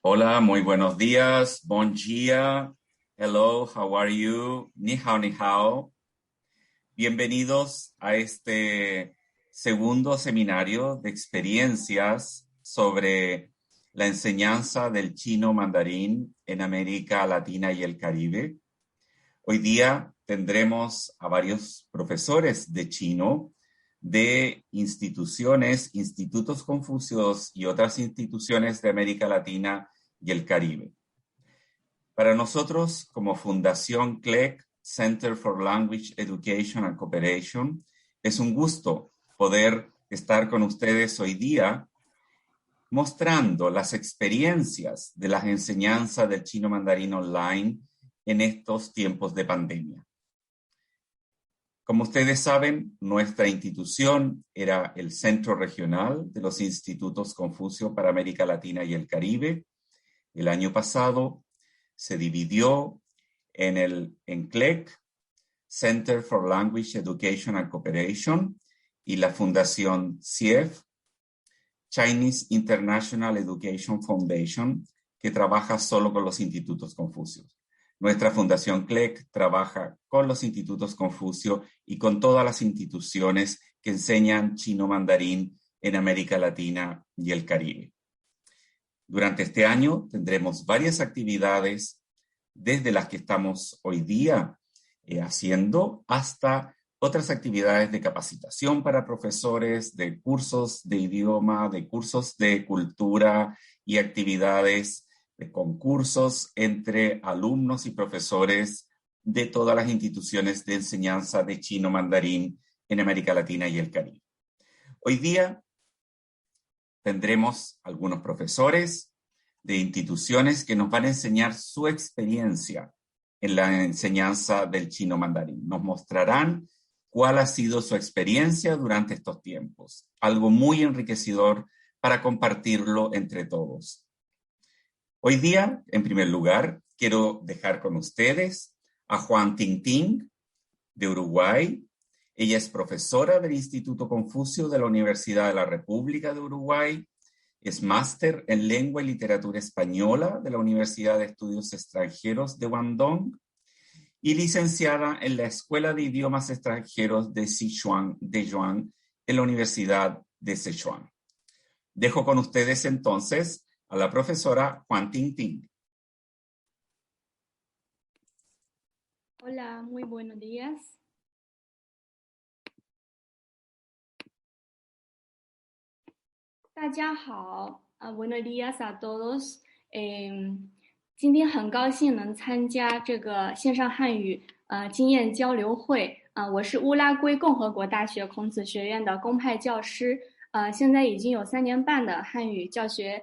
Hola, muy buenos días. Bon dia. Hello, how are you? Ni hao, ni hao. Bienvenidos a este segundo seminario de experiencias sobre la enseñanza del chino mandarín en América Latina y el Caribe. Hoy día tendremos a varios profesores de chino de instituciones, institutos Confucios y otras instituciones de América Latina y el Caribe. Para nosotros, como Fundación CLEC, Center for Language Education and Cooperation, es un gusto poder estar con ustedes hoy día mostrando las experiencias de las enseñanzas del chino mandarín online en estos tiempos de pandemia. Como ustedes saben, nuestra institución era el Centro Regional de los Institutos Confucio para América Latina y el Caribe. El año pasado se dividió en CLEC, Center for Language Education and Cooperation, y la Fundación CIEF, Chinese International Education Foundation, que trabaja solo con los institutos Confucios. Nuestra Fundación CLEC trabaja con los institutos Confucio y con todas las instituciones que enseñan chino mandarín en América Latina y el Caribe. Durante este año tendremos varias actividades, desde las que estamos hoy día haciendo hasta otras actividades de capacitación para profesores, de cursos de idioma, de cursos de cultura y actividades de concursos entre alumnos y profesores de todas las instituciones de enseñanza de chino mandarín en América Latina y el Caribe. Hoy día tendremos algunos profesores de instituciones que nos van a enseñar su experiencia en la enseñanza del chino mandarín. Nos mostrarán cuál ha sido su experiencia durante estos tiempos. Algo muy enriquecedor para compartirlo entre todos. Hoy día, en primer lugar, quiero dejar con ustedes a Juan Ting Ting, de Uruguay. Ella es profesora del Instituto Confucio de la Universidad de la República de Uruguay. Es máster en Lengua y Literatura Española de la Universidad de Estudios Extranjeros de Guangdong y licenciada en la Escuela de Idiomas Extranjeros de Sichuan de Yuan en la Universidad de Sichuan. Dejo con ustedes entonces a la profesora Juan Ting Ting. Hola, muy buenos días. Buenos días a todos. 今天很高兴能参加这个线上汉语经验交流会。我是乌拉圭共和国大学孔子学院的公派教师。现在已经有3年半的汉语教学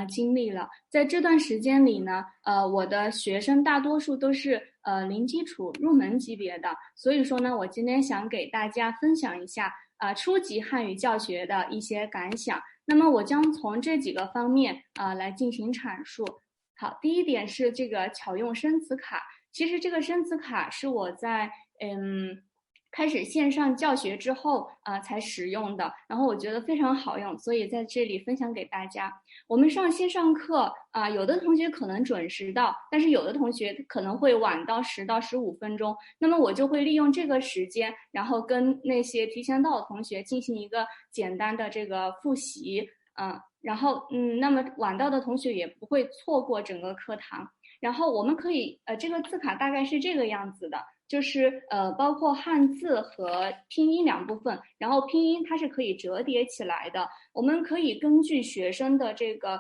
经历了。在这段时间里呢，我的学生大多数都是零基础入门级别的，所以说呢，我今天想给大家分享一下初级汉语教学的一些感想。那么我将从这几个方面来进行阐述。好，第一点是这个巧用生词卡。其实这个生词卡是我在开始线上教学之后才使用的，然后我觉得非常好用，所以在这里分享给大家。我们上线上课有的同学可能准时到，但是有的同学可能会晚到10到15分钟，那么我就会利用这个时间，然后跟那些提前到的同学进行一个简单的这个复习然后那么晚到的同学也不会错过整个课堂。然后我们可以这个字卡大概是这个样子的，就是包括汉字和拼音两部分，然后拼音它是可以折叠起来的。我们可以根据学生的这个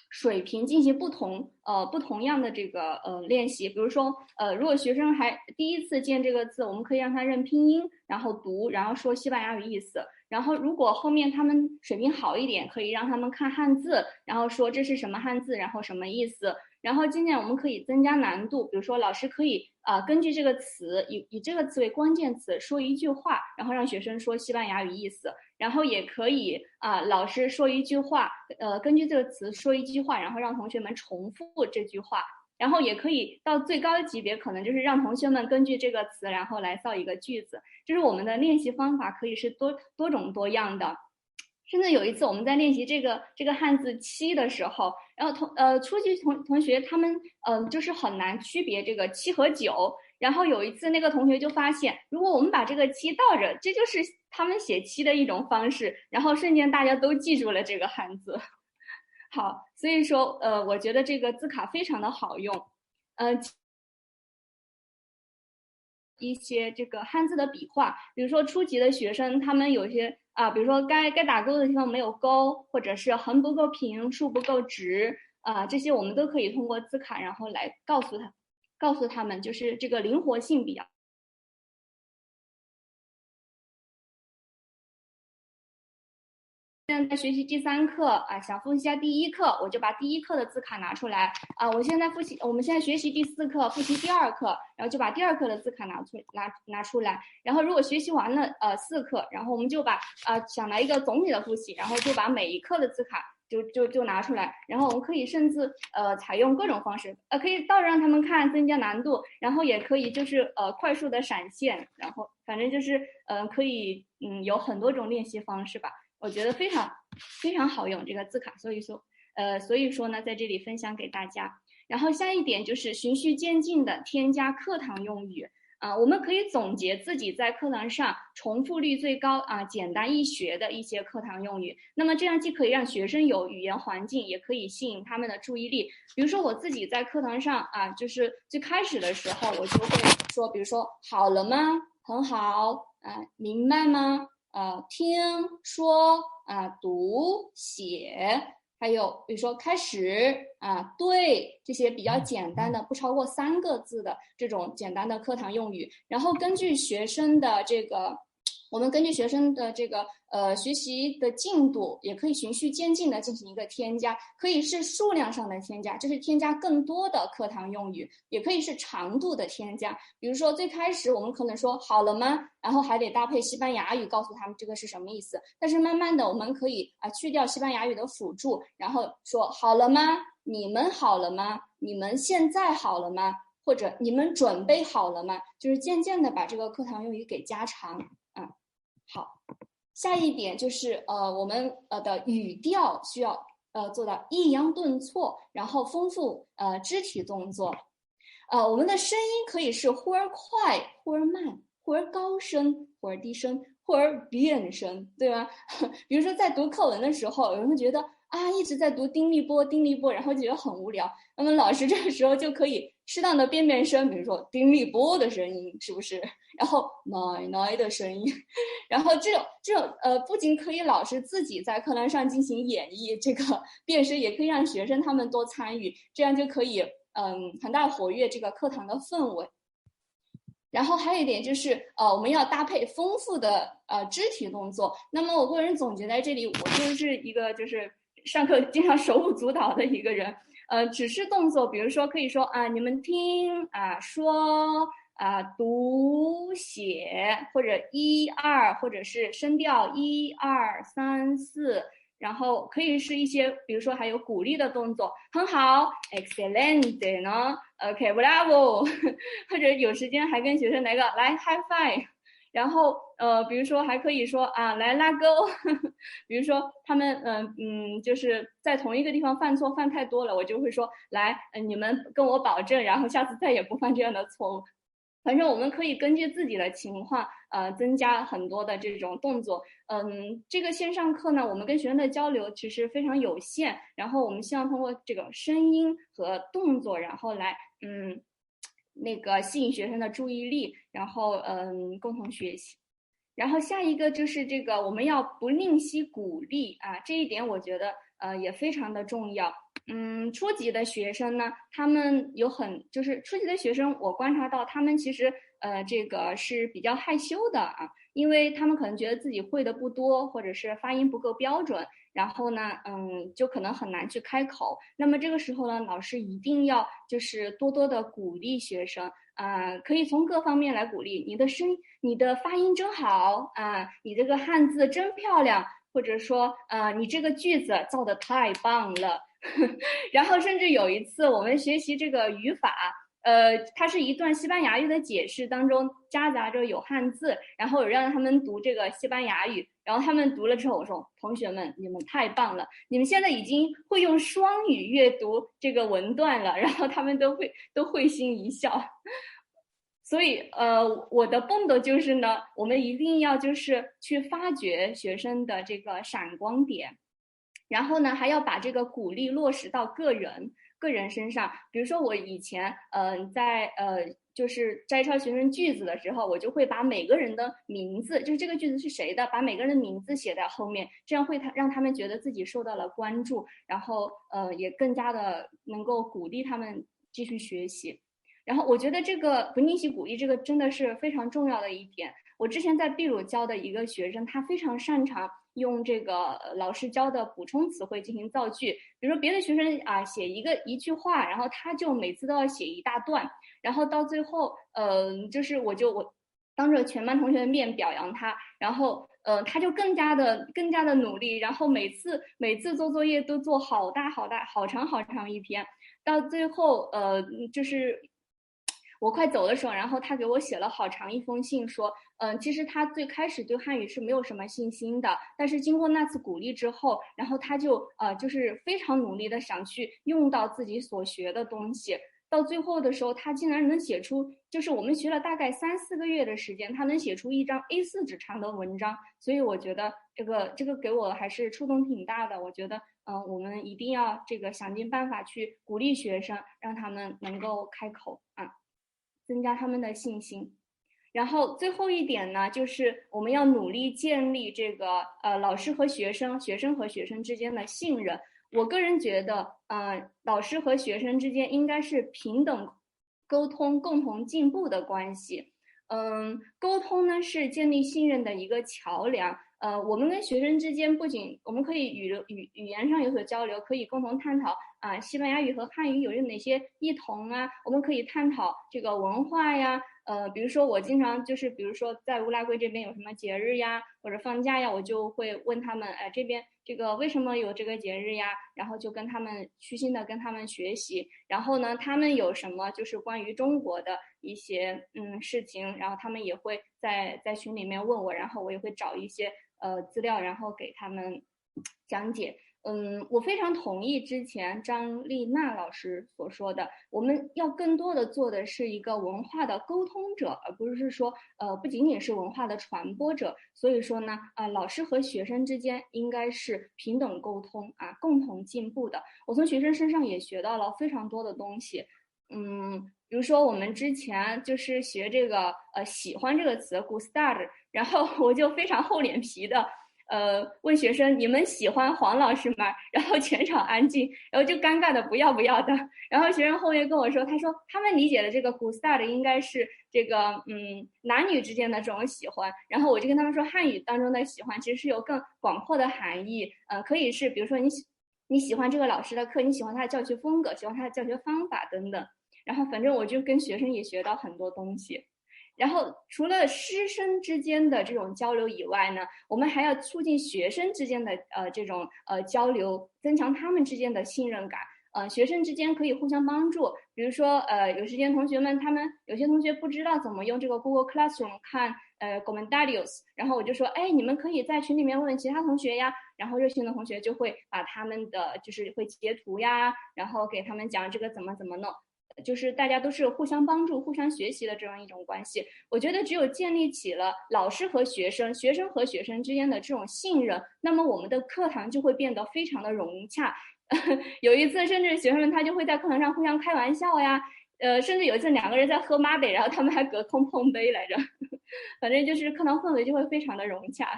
水平进行不同样的这个练习。比如说如果学生还第一次见这个字，我们可以让他认拼音，然后读，然后说西班牙语意思。然后如果后面他们水平好一点，可以让他们看汉字，然后说这是什么汉字，然后什么意思。然后今年我们可以增加难度，比如说老师可以根据这个词以这个词为关键词说一句话，然后让学生说西班牙语意思。然后也可以老师说一句话根据这个词说一句话，然后让同学们重复这句话。然后也可以到最高级别，可能就是让同学们根据这个词然后来造一个句子。就是我们的练习方法可以是多种多样的。甚至有一次我们在练习这个汉字七的时候，然后初级同学他们就是很难区别这个七和九。然后有一次那个同学就发现，如果我们把这个七倒着，这就是他们写七的一种方式。然后瞬间大家都记住了这个汉字。好，所以说我觉得这个字卡非常的好用。一些这个汉字的笔画，比如说初级的学生，他们有些比如说该打勾的地方没有勾，或者是横不够平，竖不够直这些我们都可以通过字卡，然后来告诉他们，就是这个灵活性比较。现在在学习第3课想复习一下第1课，我就把第1课的字卡拿出来我们现在学习第4课，复习第2课，然后就把第2课的字卡拿出来。然后如果学习完了4课，然后我们就把想来一个总体的复习，然后就把每一课的字卡就拿出来。然后我们可以甚至采用各种方式，可以倒着让他们看，增加难度，然后也可以就是快速的闪现，然后反正就是可以有很多种练习方式吧。我觉得非常非常好用这个字卡，所以说呢，在这里分享给大家。然后下一点就是循序渐进的添加课堂用语我们可以总结自己在课堂上重复率最高简单易学的一些课堂用语。那么这样既可以让学生有语言环境，也可以吸引他们的注意力。比如说我自己在课堂上就是最开始的时候，我就会说，比如说好了吗？很好明白吗？听说读写，还有比如说开始对，这些比较简单的不超过3个字的这种简单的课堂用语。然后根据学生的这个学习的进度，也可以循序渐进的进行一个添加，可以是数量上的添加，就是添加更多的课堂用语，也可以是长度的添加。比如说最开始我们可能说好了吗，然后还得搭配西班牙语告诉他们这个是什么意思。但是慢慢的我们可以去掉西班牙语的辅助，然后说好了吗？你们好了吗？你们现在好了吗？或者你们准备好了吗？就是渐渐的把这个课堂用语给加长好，下一点就是我们的语调需要做到抑扬顿挫，然后丰富肢体动作。我们的声音可以是忽而快，忽而慢，忽而高声，忽而低声，忽而变声，对吧？比如说在读课文的时候，有人会觉得一直在读丁立波，然后觉得很无聊。那么老师这个时候就可以适当的变声，比如说丁立波的声音，是不是？然后奶奶的声音，然后这种不仅可以老师自己在课堂上进行演绎这个变声，也可以让学生他们多参与，这样就可以很大活跃这个课堂的氛围。然后还有一点就是我们要搭配丰富的肢体动作。那么我个人总结在这里，我就是一个就是上课经常手舞足蹈的一个人。只是动作，比如说可以说你们听说读写，或者1、2，或者是声调1、2、3、4。然后可以是一些，比如说还有鼓励的动作，很好 ，excelente 呢 ，OK bravo 或者有时间还跟学生来high five。然后比如说还可以说来拉钩比如说他们就是在同一个地方犯错犯太多了，我就会说来你们跟我保证，然后下次再也不犯这样的错误。反正我们可以根据自己的情况增加很多的这种动作。这个线上课呢，我们跟学生的交流其实非常有限，然后我们希望通过这个声音和动作，然后来那个吸引学生的注意力，然后共同学习。然后下一个就是这个我们要不吝惜鼓励这一点我觉得也非常的重要。初级的学生呢，他们就是初级的学生，我观察到他们其实这个是比较害羞的因为他们可能觉得自己会的不多，或者是发音不够标准，然后呢就可能很难去开口。那么这个时候呢，老师一定要就是多多的鼓励学生可以从各方面来鼓励你的发音真好你这个汉字真漂亮，或者说你这个句子造得太棒了然后甚至有一次我们学习这个语法它是一段西班牙语的解释，当中夹杂着有汉字，然后有让他们读这个西班牙语，然后他们读了之后，我说同学们，你们太棒了，你们现在已经会用双语阅读这个文段了，然后他们都会心一笑。所以我的蹦的就是呢，我们一定要就是去发掘学生的这个闪光点，然后呢还要把这个鼓励落实到个人身上。比如说我以前在就是摘抄学生句子的时候，我就会把每个人的名字，就是这个句子是谁的，把每个人的名字写在后面，这样会让他们觉得自己受到了关注，然后也更加的能够鼓励他们继续学习。然后我觉得这个不逆袭鼓励这个真的是非常重要的一点。我之前在秘鲁教的一个学生，他非常擅长用这个老师教的补充词汇进行造句。比如说别的学生啊写一句话，然后他就每次都要写一大段，然后到最后就是我当着全班同学的面表扬他，然后他就更加的努力，然后每次做作业都做好大好长一篇，到最后就是我快走的时候，然后他给我写了好长一封信，说，其实他最开始对汉语是没有什么信心的，但是经过那次鼓励之后，然后他就是非常努力的想去用到自己所学的东西。到最后的时候，他竟然能写出，就是我们学了大概3-4个月的时间，他能写出一张A4纸长的文章。所以我觉得这个给我还是触动挺大的。我觉得，我们一定要这个想尽办法去鼓励学生，让他们能够开口啊。增加他们的信心。然后最后一点呢，就是我们要努力建立这个老师和学生、学生和学生之间的信任。我个人觉得，老师和学生之间应该是平等沟通、共同进步的关系。沟通呢是建立信任的一个桥梁。我们跟学生之间不仅我们可以语言上有所交流，可以共同探讨西班牙语和汉语有哪些异同啊，我们可以探讨这个文化呀。比如说我经常就是比如说在乌拉圭这边有什么节日呀或者放假呀，我就会问他们，这边这个为什么有这个节日呀，然后就跟他们虚心的跟他们学习。然后呢他们有什么就是关于中国的一些事情，然后他们也会在群里面问我，然后我也会找一些资料，然后给他们讲解。我非常同意之前张丽娜老师所说的，我们要更多的做的是一个文化的沟通者，而不是说不仅仅是文化的传播者。所以说呢，老师和学生之间应该是平等沟通啊，共同进步的。我从学生身上也学到了非常多的东西。比如说我们之前就是学这个喜欢这个词 gustar， 然后我就非常厚脸皮的问学生，你们喜欢黄老师吗？然后全场安静，然后就尴尬的不要的。然后学生后面跟我说，他说他们理解的这个 gustar 应该是这个男女之间的这种喜欢。然后我就跟他们说，汉语当中的喜欢其实是有更广阔的含义，可以是比如说你喜欢这个老师的课，你喜欢他的教学风格，喜欢他的教学方法等等。然后反正我就跟学生也学到很多东西。然后除了师生之间的这种交流以外呢，我们还要促进学生之间的这种交流，增强他们之间的信任感。学生之间可以互相帮助。比如说有时间同学们他们有些同学不知道怎么用这个 Google Classroom 看comentarios， 然后我就说，你们可以在群里面问其他同学呀，然后热心的同学就会把他们的就是会截图呀，然后给他们讲这个怎么弄，就是大家都是互相帮助、互相学习的这样一种关系。我觉得只有建立起了老师和学生、学生和学生之间的这种信任，那么我们的课堂就会变得非常的融洽。有一次，甚至学生们他就会在课堂上互相开玩笑呀，甚至有一次2个人在喝马得，然后他们还隔空碰杯来着。反正就是课堂氛围就会非常的融洽。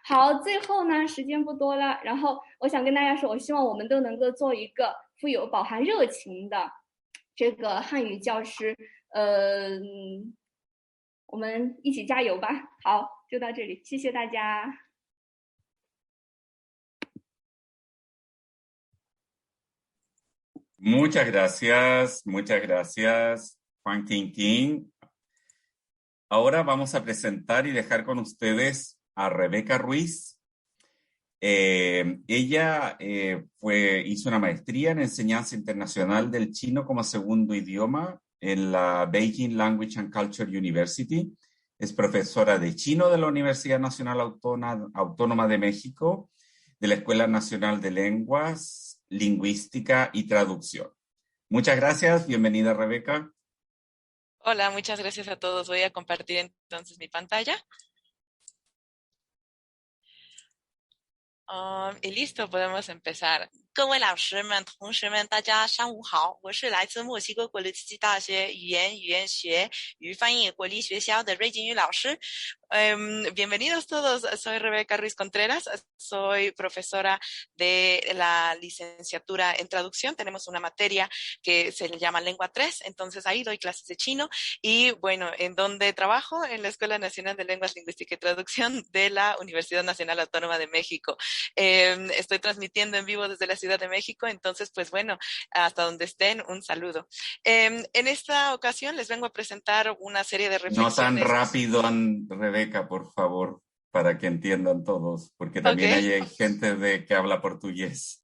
好，最后呢，时间不多了，然后我想跟大家说，我希望我们都能够做一个富有饱含热情的这个汉语教师。我们一起加油吧。好，就到这里，谢谢大家。Muchas gracias, Juan Quinquín. Ahora vamos a presentar y dejar con ustedes a Rebeca Ruiz. Ella hizo una maestría en enseñanza internacional del chino como segundo idioma en la Beijing Language and Culture University. Es profesora de chino de la Universidad Nacional Autónoma de México, de la Escuela Nacional de Lenguas, Lingüística y Traducción. Muchas gracias. Bienvenida, Rebeca. Hola, muchas gracias a todos. Voy a compartir entonces mi pantalla. Y listo, podemos empezar. 各位老师们、同学们，大家上午好，我是来自墨西哥国立自己大学语言学与翻译国立学校的瑞金宇老师。Bienvenidos todos, soy Rebeca Ruiz Contreras, soy profesora de la licenciatura en traducción. Tenemos una materia que se llama Lengua 3, entonces ahí doy clases de chino y bueno, en donde trabajo en la Escuela Nacional de Lenguas, Lingüística y Traducción de la Universidad Nacional Autónoma de México. Estoy transmitiendo en vivo desde la Ciudad de México, entonces pues bueno, hasta donde estén, un saludo. En esta ocasión les vengo a presentar una serie de reflexiones. No tan rápido, Rebeca, por favor, para que entiendan todos, porque también hay gente que habla portugués.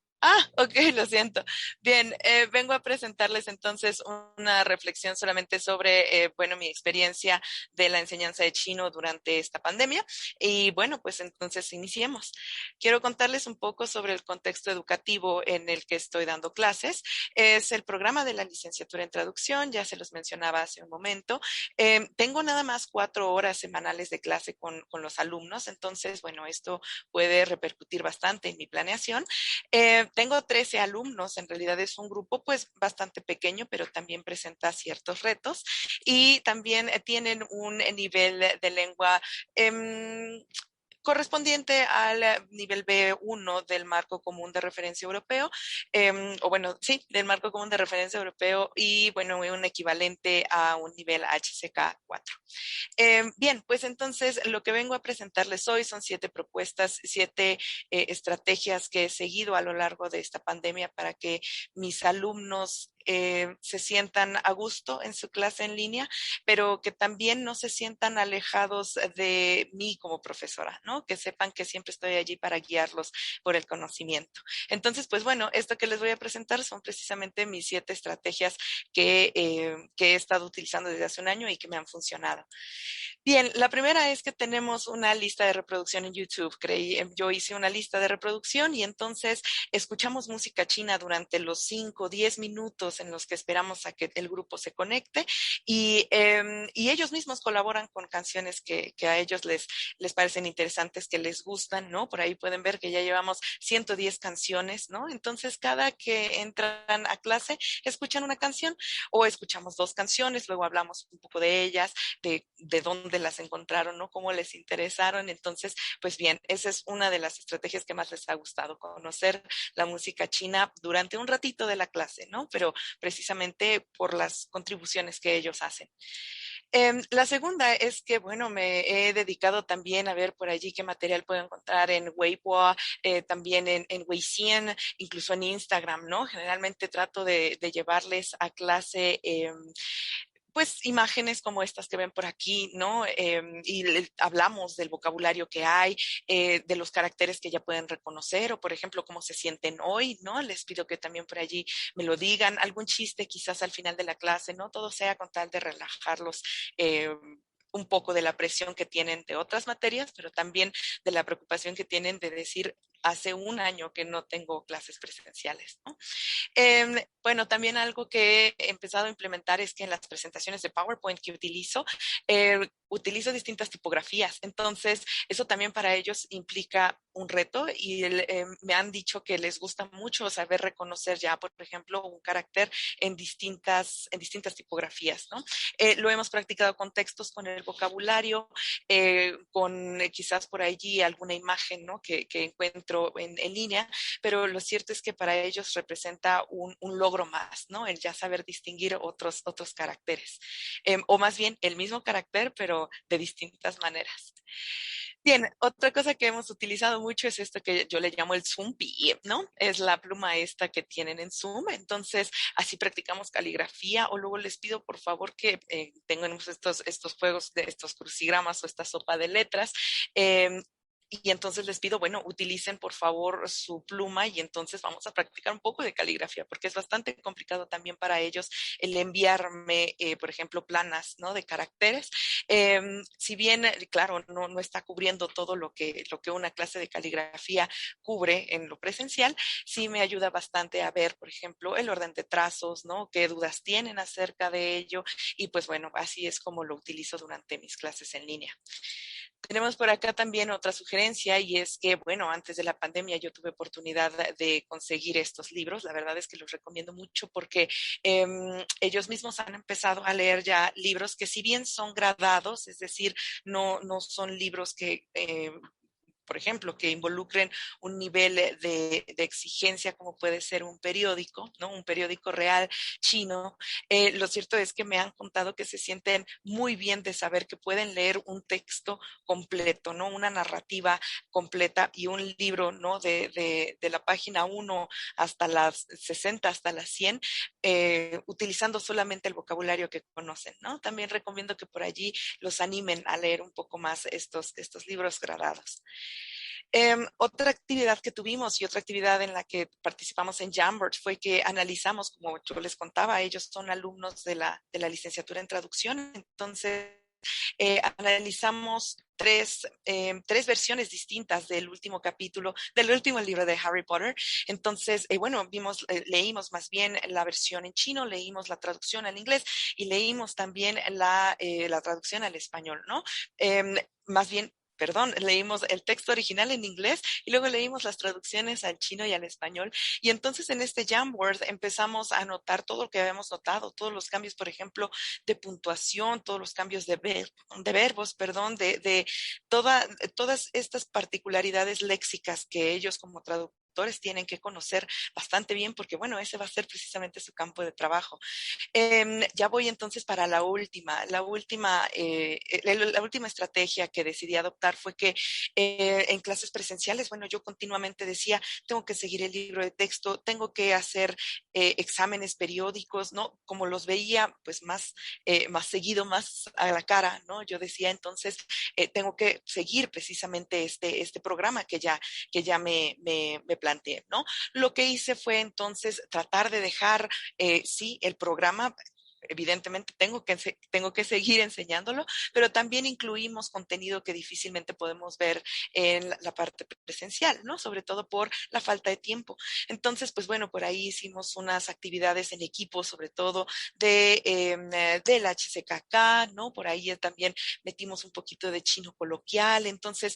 Ok, lo siento. Bien, vengo a presentarles entonces una reflexión solamente sobre, bueno, mi experiencia de la enseñanza de chino durante esta pandemia. Y bueno, pues entonces iniciemos. Quiero contarles un poco sobre el contexto educativo en el que estoy dando clases. Es el programa de la licenciatura en traducción, ya se los mencionaba hace un momento. Tengo nada más 4 horas semanales de clase con los alumnos, entonces, bueno, esto puede repercutir bastante en mi planeación. Tengo 13 alumnos, en realidad es un grupo pues bastante pequeño, pero también presenta ciertos retos y también tienen un nivel de lengua correspondiente al nivel B1 del marco común de referencia europeo, o bueno, sí, del marco común de referencia europeo y bueno, un equivalente a un nivel HCK4. Bien, pues entonces lo que vengo a presentarles hoy son 7 propuestas, 7 estrategias que he seguido a lo largo de esta pandemia para que mis alumnos se sientan a gusto en su clase en línea, pero que también no se sientan alejados de mí como profesora, ¿no? Que sepan que siempre estoy allí para guiarlos por el conocimiento. Entonces, pues bueno, esto que les voy a presentar son precisamente mis 7 estrategias que he estado utilizando desde hace un año y que me han funcionado. Bien, la primera es que tenemos una lista de reproducción en YouTube. Yo hice una lista de reproducción y entonces escuchamos música china durante los 5 o 10 minutos en los que esperamos a que el grupo se conecte y ellos mismos colaboran con canciones que a ellos les parecen interesantes, que les gustan, ¿no? Por ahí pueden ver que ya llevamos 110 canciones, ¿no? Entonces, cada que entran a clase, escuchan una canción o escuchamos 2 canciones, luego hablamos un poco de ellas, de dónde las encontraron, ¿no? Cómo les interesaron. Entonces, pues bien, esa es una de las estrategias que más les ha gustado, conocer la música china durante un ratito de la clase, ¿no? Pero precisamente por las contribuciones que ellos hacen. La segunda es que, bueno, me he dedicado también a ver por allí qué material puedo encontrar en Weibo, también en Weixin, incluso en Instagram, ¿no? Generalmente trato de llevarles a clase pues imágenes como estas que ven por aquí, ¿no? Hablamos del vocabulario que hay, de los caracteres que ya pueden reconocer o, por ejemplo, cómo se sienten hoy, ¿no? Les pido que también por allí me lo digan, algún chiste quizás al final de la clase, ¿no? Todo sea con tal de relajarlos. Un poco de la presión que tienen de otras materias, pero también de la preocupación que tienen de decir, hace un año que no tengo clases presenciales, ¿no? Bueno, también algo que he empezado a implementar es que en las presentaciones de PowerPoint que utilizo distintas tipografías. Entonces, eso también para ellos implica un reto y me han dicho que les gusta mucho saber reconocer ya, por ejemplo, un carácter en distintas tipografías, ¿no? Lo hemos practicado con textos, con el vocabulario, con quizás por allí alguna imagen, ¿no? que encuentro en línea, pero lo cierto es que para ellos representa un logro más, ¿no? El ya saber distinguir otros caracteres, o más bien el mismo carácter, pero de distintas maneras. Bien, otra cosa que hemos utilizado mucho es esto que yo le llamo el Zoom PE, ¿no? Es la pluma esta que tienen en Zoom. Entonces, así practicamos caligrafía o luego les pido por favor que tengamos estos juegos de estos crucigramas o esta sopa de letras. y entonces les pido, bueno, utilicen por favor su pluma y entonces vamos a practicar un poco de caligrafía, porque es bastante complicado también para ellos el enviarme, por ejemplo, planas, ¿no? De caracteres. Si bien, claro, no está cubriendo todo lo que una clase de caligrafía cubre en lo presencial, sí me ayuda bastante a ver, por ejemplo, el orden de trazos, ¿no? Qué dudas tienen acerca de ello. Y pues bueno, así es como lo utilizo durante mis clases en línea. Tenemos por acá también otra sugerencia y es que, bueno, antes de la pandemia yo tuve oportunidad de conseguir estos libros. La verdad es que los recomiendo mucho porque ellos mismos han empezado a leer ya libros que si bien son gradados, es decir, no son libros que por ejemplo, que involucren un nivel de exigencia como puede ser un periódico, ¿no? Un periódico real chino. Lo cierto es que me han contado que se sienten muy bien de saber que pueden leer un texto completo, ¿no? Una narrativa completa y un libro, ¿no? De la página 1 hasta las 60, hasta las 100, utilizando solamente el vocabulario que conocen, ¿no? También recomiendo que por allí los animen a leer un poco más estos libros gradados. Otra actividad que tuvimos y otra actividad en la que participamos en Jamboard fue que analizamos, como yo les contaba, ellos son alumnos de la licenciatura en traducción, entonces analizamos tres versiones distintas del último capítulo, del último libro de Harry Potter. Entonces, bueno, leímos más bien la versión en chino, leímos la traducción al inglés y leímos también la traducción al español, ¿no? Más bien, perdón, leímos el texto original en inglés y luego leímos las traducciones al chino y al español. Y entonces en este Jamboard empezamos a notar todo lo que habíamos notado, todos los cambios, por ejemplo, de puntuación, todos los cambios de verbos, perdón, de todas estas particularidades léxicas que ellos como traductores tienen que conocer bastante bien porque, bueno, ese va a ser precisamente su campo de trabajo. Ya voy entonces para la última estrategia que decidí adoptar fue que en clases presenciales, bueno, yo continuamente decía, tengo que seguir el libro de texto, tengo que hacer exámenes periódicos, ¿no? Como los veía, pues más seguido, más a la cara, ¿no? Yo decía, entonces, tengo que seguir precisamente este programa que ya me planteé, ¿no? Lo que hice fue entonces tratar de dejar sí, el programa. Evidentemente tengo que seguir enseñándolo, pero también incluimos contenido que difícilmente podemos ver en la parte presencial, ¿no? Sobre todo por la falta de tiempo. Entonces, pues bueno, por ahí hicimos unas actividades en equipo, sobre todo del HCKK, ¿no? Por ahí también metimos un poquito de chino coloquial. Entonces,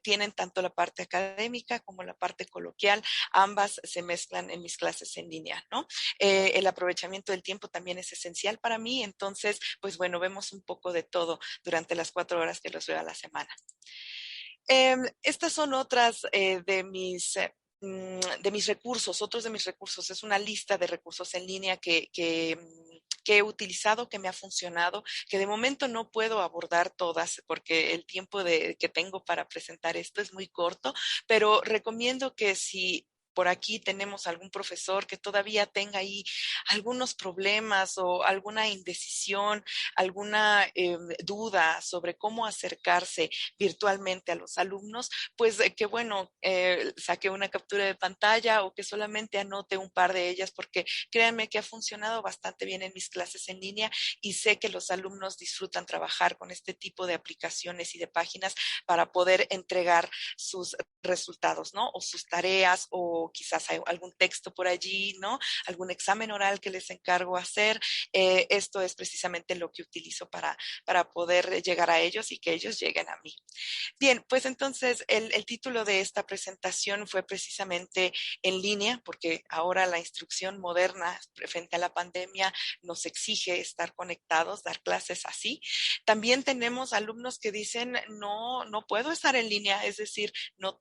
tienen tanto la parte académica como la parte coloquial. Ambas se mezclan en mis clases en línea, ¿no? El aprovechamiento del tiempo también es esencial para mí, entonces, pues bueno, vemos un poco de todo durante las 4 horas que los veo a la semana. Estas son otras de mis recursos, otros de mis recursos. Es una lista de recursos en línea que he utilizado, que me ha funcionado, que de momento no puedo abordar todas porque el tiempo que tengo para presentar esto es muy corto, pero recomiendo que si por aquí tenemos algún profesor que todavía tenga ahí algunos problemas o alguna indecisión, alguna duda sobre cómo acercarse virtualmente a los alumnos, pues que bueno, saque una captura de pantalla o que solamente anote un par de ellas, porque créanme que ha funcionado bastante bien en mis clases en línea y sé que los alumnos disfrutan trabajar con este tipo de aplicaciones y de páginas para poder entregar sus resultados, ¿no? O sus tareas o quizás hay algún texto por allí, ¿no? Algún examen oral que les encargo hacer. Esto es precisamente lo que utilizo para poder llegar a ellos y que ellos lleguen a mí. Bien, pues entonces el título de esta presentación fue precisamente en línea, porque ahora la instrucción moderna frente a la pandemia nos exige estar conectados, dar clases así. También tenemos alumnos que dicen, no puedo estar en línea, es decir, no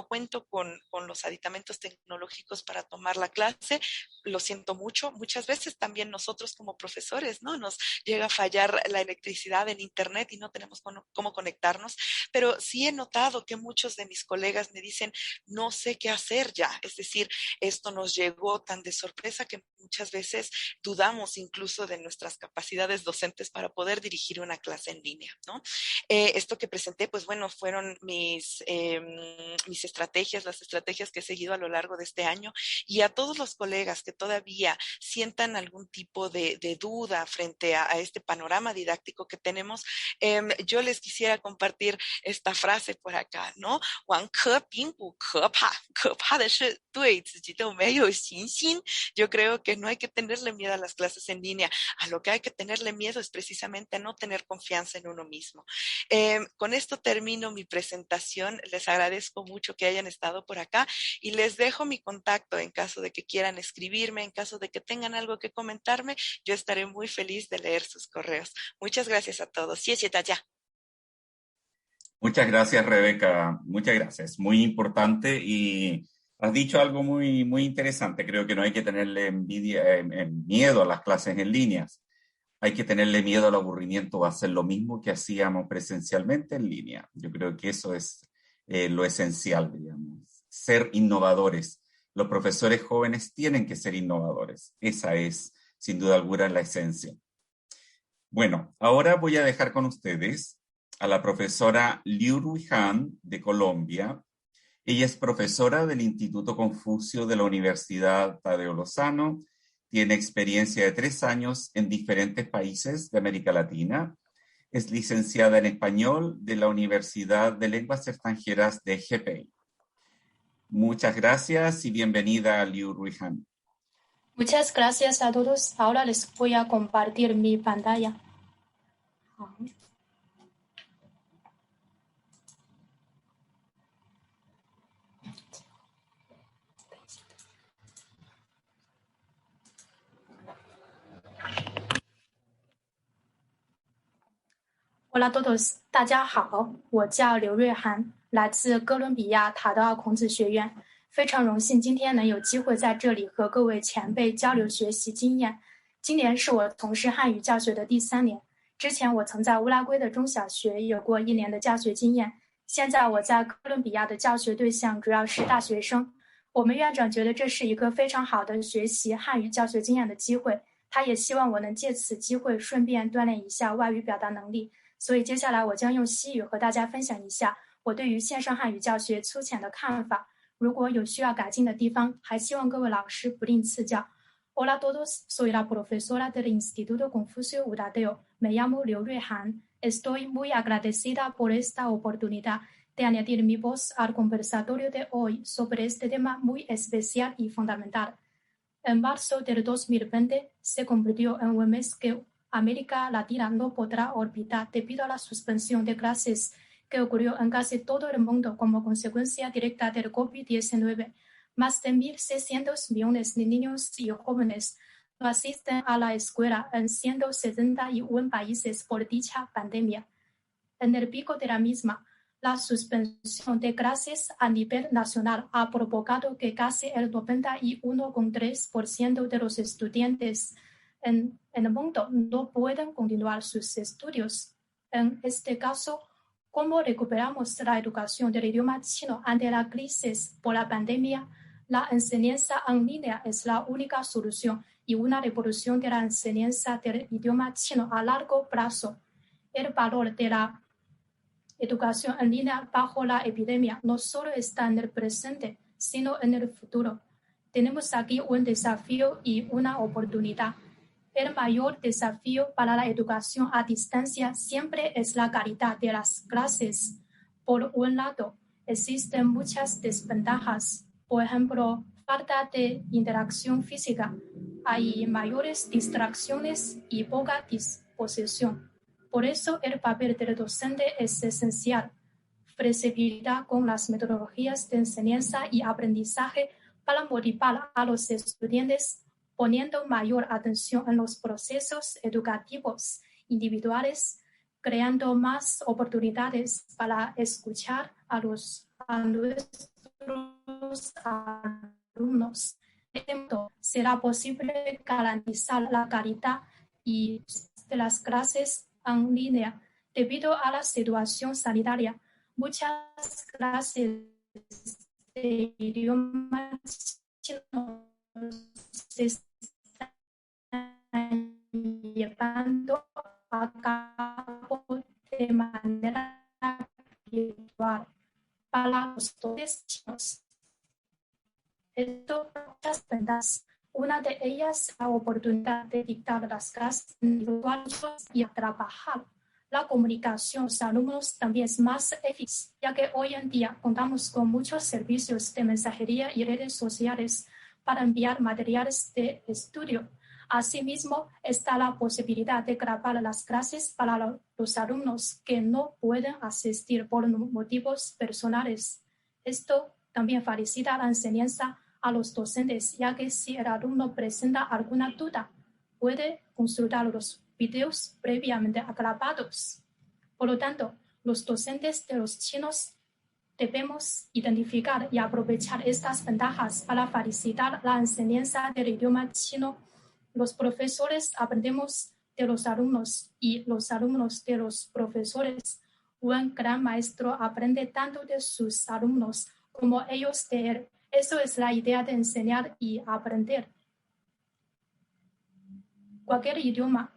cuento con los aditamentos tecnológicos para tomar la clase. Lo siento mucho. Muchas veces también nosotros como profesores, ¿no? Nos llega a fallar la electricidad en internet y no tenemos cómo conectarnos, pero sí he notado que muchos de mis colegas me dicen, no sé qué hacer ya, es decir, esto nos llegó tan de sorpresa que muchas veces dudamos incluso de nuestras capacidades docentes para poder dirigir una clase en línea, ¿no? Esto que presenté, pues bueno, fueron mis estrategias, las estrategias que he seguido a lo largo de este año, y a todos los colegas que todavía sientan algún tipo de duda frente a este panorama didáctico que tenemos, yo les quisiera compartir esta frase por acá, ¿no? 往可并不可怕，可怕的是对自己都没有信心。Yo creo que no hay que tenerle miedo a las clases en línea. A lo que hay que tenerle miedo es precisamente a no tener confianza en uno mismo. Con esto termino mi presentación. Les agradezco mucho que hayan estado por acá y les dejo mi contacto en caso de que quieran escribirme, en caso de que tengan algo que comentarme. Yo estaré muy feliz de leer sus correos. Muchas gracias a todos. 谢谢大家。 Muchas gracias, Rebeca. Muchas gracias. Muy importante y has dicho algo muy, muy interesante. Creo que no hay que tenerle miedo a las clases en línea. Hay que tenerle miedo al aburrimiento o hacer lo mismo que hacíamos presencialmente en línea. Yo creo que eso es lo esencial, digamos. Ser innovadores. Los profesores jóvenes tienen que ser innovadores. Esa es, sin duda alguna, la esencia. Bueno, ahora voy a dejar con ustedes a la profesora Liu Ruihan de Colombia. Ella es profesora del Instituto Confucio de la Universidad Tadeo Lozano. Tiene experiencia de 3 años en diferentes países de América Latina. Es licenciada en español de la Universidad de Lenguas Extranjeras de GPI. Muchas gracias y bienvenida, Liu Ruihan. Muchas gracias a todos. Ahora les voy a compartir mi pantalla. Hola a todos，大家好，我叫刘瑞涵，来自哥伦比亚塔德奥孔子学院，非常荣幸今天能有机会在这里和各位前辈交流学习经验。今年是我从事汉语教学的第3年，之前我曾在乌拉圭的中小学有过1年的教学经验，现在我在哥伦比亚的教学对象主要是大学生。我们院长觉得这是一个非常好的学习汉语教学经验的机会，他也希望我能借此机会顺便锻炼一下外语表达能力。所以接下来我将用西语和大家分享一下我对于线上汉语教学粗浅的看法，如果有需要改进的地方，还希望各位老师不吝赐教。Hola a todos, soy la profesora del Instituto Confucio Udadeo. Me llamo Liu Ruihan. Estoy muy agradecida por esta oportunidad de añadir mi voz al conversatorio de hoy sobre este tema muy especial y fundamental. En marzo del 2020 se convirtió en un mes que América Latina no podrá olvidar debido a la suspensión de clases que ocurrió en casi todo el mundo como consecuencia directa del COVID-19. Más de 1.600 millones de niños y jóvenes no asisten a la escuela en 171 países por dicha pandemia. En el pico de la misma, la suspensión de clases a nivel nacional ha provocado que casi el 91,3% de los estudiantes en el mundo no pueden continuar sus estudios. En este caso, ¿cómo recuperamos la educación del idioma chino ante la crisis por la pandemia? La enseñanza en línea es la única solución y una revolución de la enseñanza del idioma chino a largo plazo. El valor de la educación en línea bajo la epidemia no solo está en el presente, sino en el futuro. Tenemos aquí un desafío y una oportunidad. El mayor desafío para la educación a distancia siempre es la calidad de las clases. Por un lado, existen muchas desventajas. Por ejemplo, falta de interacción física. Hay mayores distracciones y poca disposición. Por eso, el papel del docente es esencial. Flexibilidad con las metodologías de enseñanza y aprendizaje para motivar a los estudiantes, poniendo mayor atención en los procesos educativos individuales, creando más oportunidades para escuchar a nuestros alumnos. De este modo, será posible garantizar la calidad de las clases en línea. Debido a la situación sanitaria, muchas clases de idioma chino se para los docentes chinos. Esto muchas ventajas. Una de ellas la oportunidad de dictar las clases individuales y trabajar. La comunicación con los alumnos también es más eficaz, ya que hoy en día contamos con muchos servicios de mensajería y redes sociales para enviar materiales de estudio. Asimismo, está la posibilidad de grabar las clases para los alumnos que no pueden asistir por motivos personales. Esto también facilita la enseñanza a los docentes, ya que si el alumno presenta alguna duda, puede consultar los videos previamente grabados. Por lo tanto, los docentes de los chinos debemos identificar y aprovechar estas ventajas para facilitar la enseñanza del idioma chino. Los profesores aprendemos de los alumnos y los alumnos de los profesores. Un gran maestro aprende tanto de sus alumnos como ellos de él. Eso es la idea de enseñar y aprender. Cualquier idioma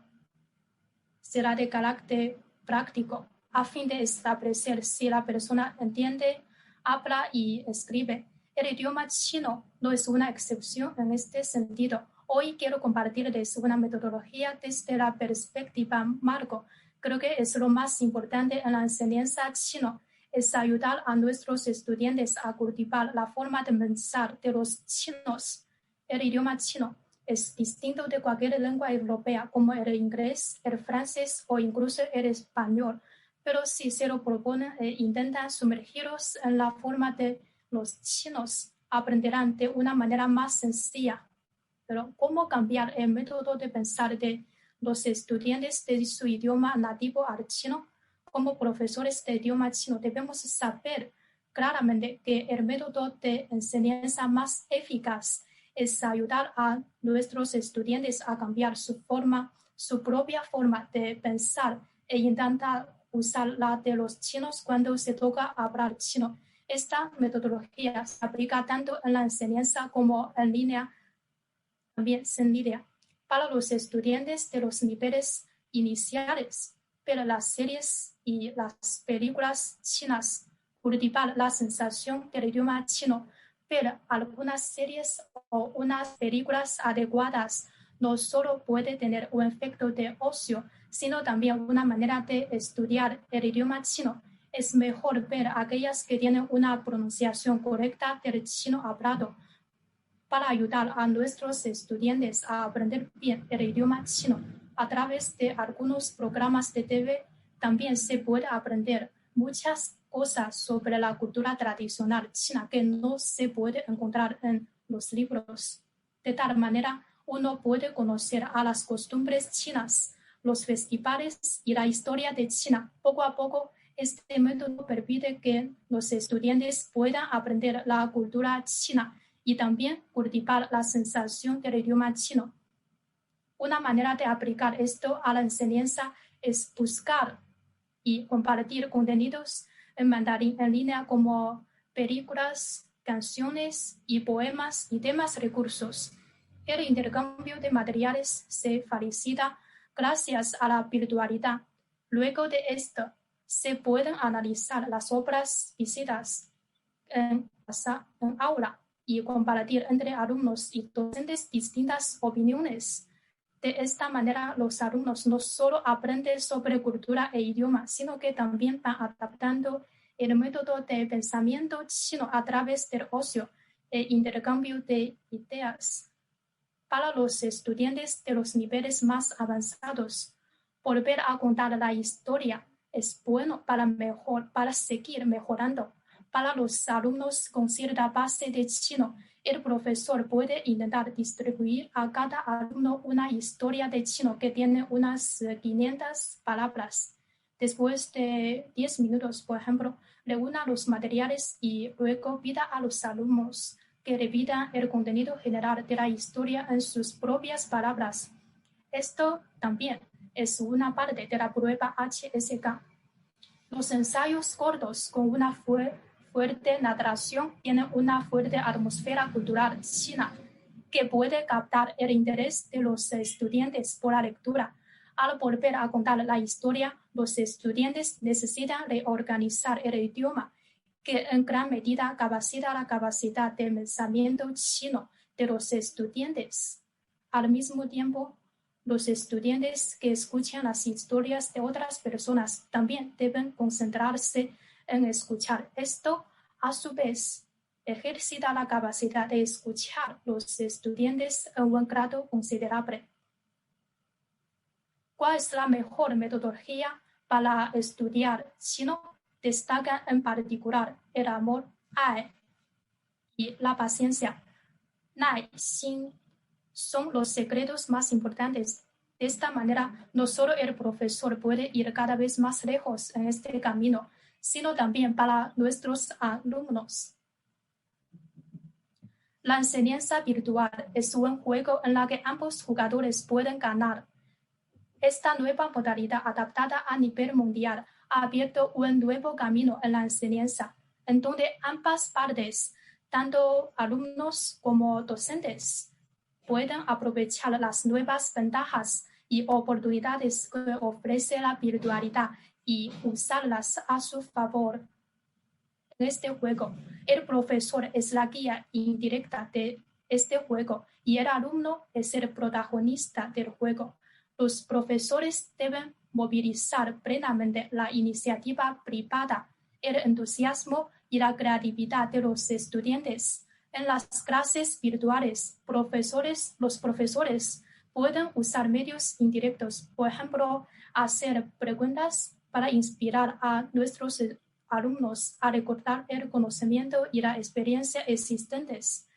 será de carácter práctico a fin de establecer si la persona entiende, habla y escribe. El idioma chino no es una excepción en este sentido. Hoy quiero compartirles una metodología desde la perspectiva marco. Creo que es lo más importante en la enseñanza chino. Es ayudar a nuestros estudiantes a cultivar la forma de pensar de los chinos. El idioma chino es distinto de cualquier lengua europea, como el inglés, el francés o incluso el español. Pero si se lo proponen e intentan sumergirlos en la forma de los chinos, aprenderán de una manera más sencilla. Pero ¿cómo cambiar el método de pensar de los estudiantes de su idioma nativo al chino? Como profesores de idioma chino debemos saber claramente que el método de enseñanza más eficaz es ayudar a nuestros estudiantes a cambiar su propia forma de pensar e intentar usar la de los chinos cuando se toca hablar chino. Esta metodología se aplica tanto en la enseñanza como en línea, también en línea, para los estudiantes de los niveles iniciales. Pero las series y las películas chinas cultivan la sensación del idioma chino, pero algunas series o unas películas adecuadas no solo puede tener un efecto de ocio, sino también una manera de estudiar el idioma chino. Es mejor ver aquellas que tienen una pronunciación correcta del chino hablado para ayudar a nuestros estudiantes a aprender bien el idioma chino. A través de algunos programas de TV también se puede aprender muchas cosas sobre la cultura tradicional china que no se puede encontrar en los libros. De tal manera, uno puede conocer a las costumbres chinas, los festivales y la historia de China. Poco a poco, este método permite que los estudiantes puedan aprender la cultura china y también cultivar la sensación del idioma chino. Una manera de aplicar esto a la enseñanza es buscar y compartir contenidos en mandarín en línea como películas, canciones y poemas y demás recursos. El intercambio de materiales se facilita gracias a la virtualidad. Luego de esto, se pueden analizar las obras vistas en aula y compartir entre alumnos y docentes distintas opiniones. De esta manera, los alumnos no solo aprenden sobre cultura e idioma, sino que también van adaptando el método de pensamiento chino a través del ocio e intercambio de ideas. Para los estudiantes de los niveles más avanzados, volver a contar la historia es bueno para seguir mejorando. Para los alumnos con cierta base de chino, el profesor puede intentar distribuir a cada alumno una historia de chino que tiene unas 500 palabras. Después de 10 minutos, por ejemplo, reúna los materiales y luego pida a los alumnos que repitan el contenido general de la historia en sus propias palabras. Esto también es una parte de la prueba HSK. Los ensayos cortos con una fuerte narración tienen una fuerte atmósfera cultural china que puede captar el interés de los estudiantes por la lectura. Al volver a contar la historia, los estudiantes necesitan reorganizar el idioma que en gran medida capacita la capacidad de pensamiento chino de los estudiantes. Al mismo tiempo, los estudiantes que escuchan las historias de otras personas también deben concentrarse en escuchar. Esto, a su vez, ejercita la capacidad de escuchar los estudiantes en un grado considerable. ¿Cuál es la mejor metodología para estudiar chino? Destacan en particular el amor, ai, y la paciencia, nai, xin, son los secretos más importantes. De esta manera, no solo el profesor puede ir cada vez más lejos en este camino, sino también para nuestros alumnos. La enseñanza virtual es un juego en el que ambos jugadores pueden ganar. Esta nueva modalidad adaptada a nivel mundial ha abierto un nuevo camino en la enseñanza, en donde ambas partes, tanto alumnos como docentes, pueden aprovechar las nuevas ventajas y oportunidades que ofrece la virtualidad y usarlas a su favor. En este juego, el profesor es la guía indirecta de este juego y el alumno es el protagonista del juego. Los profesores deben movilizar plenamente la iniciativa privada, el entusiasmo y la creatividad de los estudiantes. En las clases virtuales, los profesores pueden usar medios indirectos, por ejemplo, hacer preguntas para inspirar a nuestros alumnos a recordar el conocimiento y la experiencia existentes,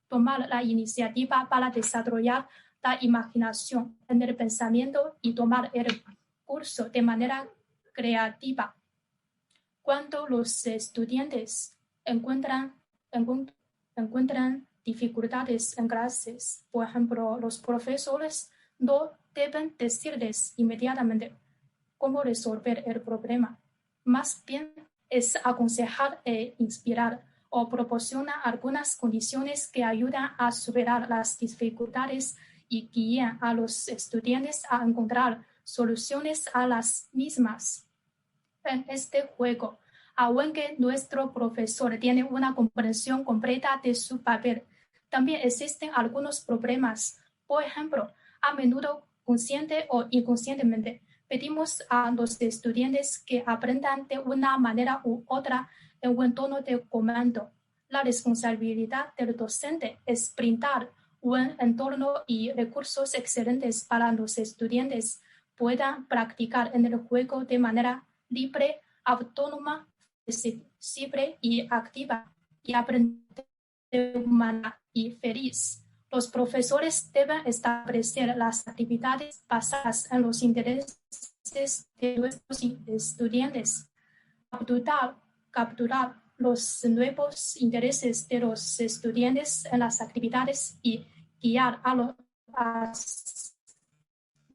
tomar la iniciativa para desarrollar la imaginación en el pensamiento y tomar el curso de manera creativa. Cuando los estudiantes encuentran dificultades en clases, por ejemplo, los profesores no deben decirles inmediatamente cómo resolver el problema. Más bien es aconsejar e inspirar o proporcionar algunas condiciones que ayudan a superar las dificultades y guían a los estudiantes a encontrar soluciones a las mismas. En este juego, aunque nuestro profesor tiene una comprensión completa de su papel, también existen algunos problemas. Por ejemplo, a menudo, consciente o inconscientemente, pedimos a los estudiantes que aprendan de una manera u otra en un tono de comando. La responsabilidad del docente es brindar un entorno y recursos excelentes para los estudiantes puedan practicar en el juego de manera libre, autónoma, flexible y activa, y aprender de manera y feliz. Los profesores deben establecer las actividades basadas en los intereses de nuestros estudiantes, capturar los nuevos intereses de los estudiantes en las actividades y guiar a las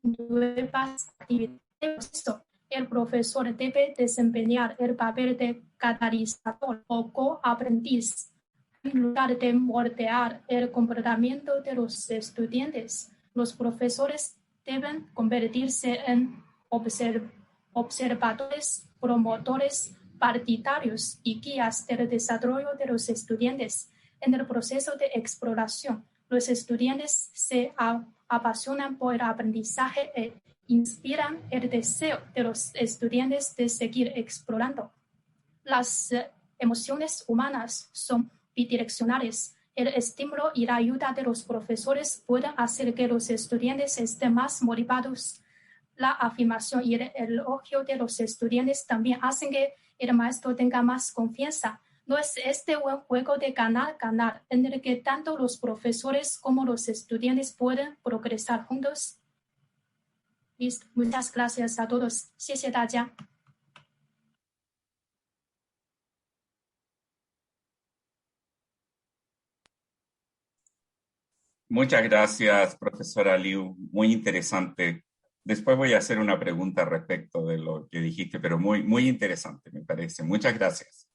nuevas actividades. El profesor debe desempeñar el papel de catalizador o coaprendiz en lugar de moldear el comportamiento de los estudiantes. Los profesores deben convertirse en observadores, promotores, partidarios y guías del desarrollo de los estudiantes. En el proceso de exploración, los estudiantes se apasionan por el aprendizaje e inspiran el deseo de los estudiantes de seguir explorando. Las emociones humanas son bidireccionales. El estímulo y la ayuda de los profesores pueden hacer que los estudiantes estén más motivados. La afirmación y el elogio de los estudiantes también hacen que el maestro tenga más confianza. ¿No es este un juego de ganar-ganar en el que tanto los profesores como los estudiantes pueden progresar juntos? Listo. Muchas gracias a todos. 谢谢大家。Muchas gracias, profesora Liu. Muy interesante. Después voy a hacer una pregunta respecto de lo que dijiste, pero muy interesante, me parece. Muchas gracias.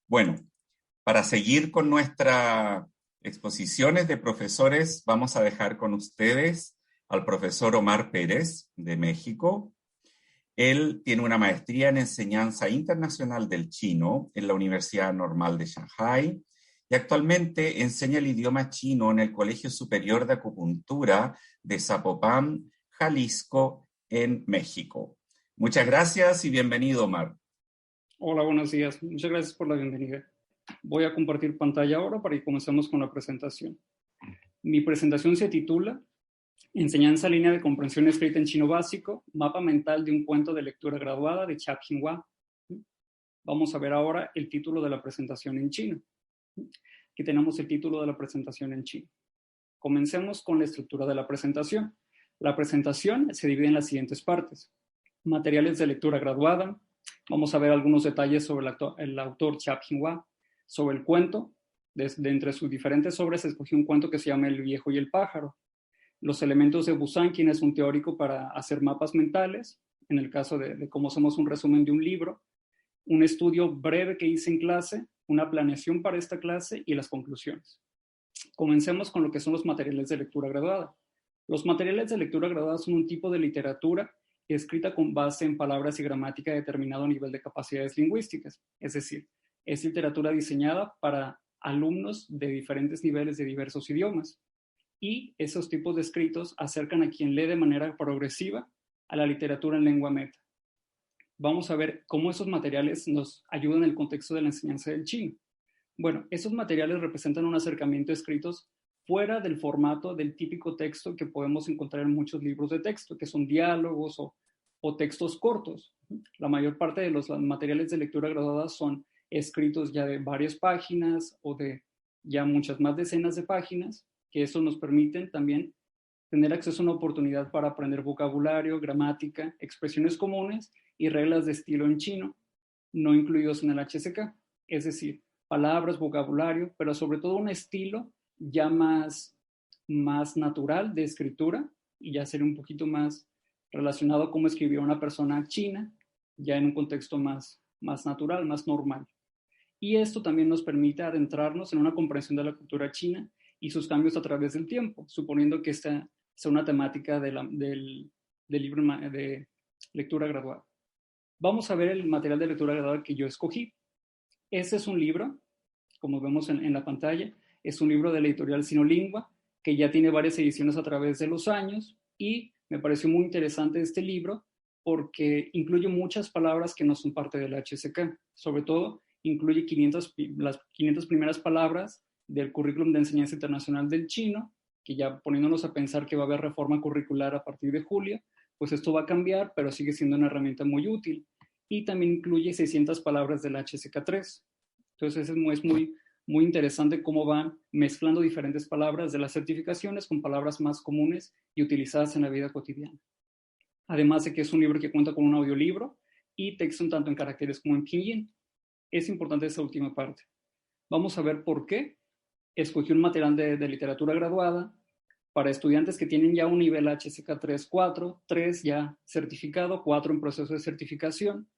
Bueno, para seguir con nuestras exposiciones de profesores, vamos a dejar con ustedes al profesor Omar Pérez, de México. Él tiene una maestría en enseñanza internacional del chino en la Universidad Normal de Shanghai y actualmente enseña el idioma chino en el Colegio Superior de Acupuntura de Zapopan, Jalisco, en México. Muchas gracias y bienvenido, Omar. Hola, buenos días. Muchas gracias por la bienvenida. Voy a compartir pantalla ahora para que comencemos con la presentación. Mi presentación se titula Enseñanza línea de comprensión escrita en chino básico, mapa mental de un cuento de lectura graduada de Chia Ping-hua. Vamos a ver ahora el título de la presentación en chino. Aquí tenemos el título de la presentación en chino. Comencemos con la estructura de la presentación. La presentación se divide en las siguientes partes. Materiales de lectura graduada. Vamos a ver algunos detalles sobre el autor Chia Ping-hua, sobre el cuento. De entre sus diferentes obras escogió un cuento que se llama El viejo y el pájaro. Los elementos de Busan, quien es un teórico para hacer mapas mentales, en el caso de cómo hacemos un resumen de un libro, un estudio breve que hice en clase, una planeación para esta clase y las conclusiones. Comencemos con lo que son los materiales de lectura graduada. Los materiales de lectura graduada son un tipo de literatura escrita con base en palabras y gramática de determinado nivel de capacidades lingüísticas. Es decir, es literatura diseñada para alumnos de diferentes niveles de diversos idiomas. Y esos tipos de escritos acercan a quien lee de manera progresiva a la literatura en lengua meta. Vamos a ver cómo esos materiales nos ayudan en el contexto de la enseñanza del chino. Bueno, esos materiales representan un acercamiento a escritos fuera del formato del típico texto que podemos encontrar en muchos libros de texto, que son diálogos o textos cortos. La mayor parte de los materiales de lectura graduada son escritos ya de varias páginas o de ya muchas más decenas de páginas, que eso nos permiten también tener acceso a una oportunidad para aprender vocabulario, gramática, expresiones comunes y reglas de estilo en chino, no incluidos en el HSK, es decir, palabras, vocabulario, pero sobre todo un estilo ya más natural de escritura y ya sería un poquito más relacionado a cómo escribió una persona china, ya en un contexto más natural, más normal. Y esto también nos permite adentrarnos en una comprensión de la cultura china y sus cambios a través del tiempo, suponiendo que esta sea una temática del libro de lectura graduada. Vamos a ver el material de lectura graduada que yo escogí. Este es un libro, como vemos en la pantalla, es un libro de la editorial Sinolingua, que ya tiene varias ediciones a través de los años, y me pareció muy interesante este libro porque incluye muchas palabras que no son parte del HSK. Sobre todo, incluye las 500 primeras palabras del currículum de enseñanza internacional del chino, que ya poniéndonos a pensar que va a haber reforma curricular a partir de julio, pues esto va a cambiar, pero sigue siendo una herramienta muy útil. Y también incluye 600 palabras del HSK3. Entonces es muy interesante cómo van mezclando diferentes palabras de las certificaciones con palabras más comunes y utilizadas en la vida cotidiana. Además de que es un libro que cuenta con un audiolibro y texto tanto en caracteres como en pinyin. Es importante esa última parte. Vamos a ver por qué escogí un material de literatura graduada para estudiantes que tienen ya un nivel HSK 3, 4, 3 ya certificado, 4 en proceso de certificación.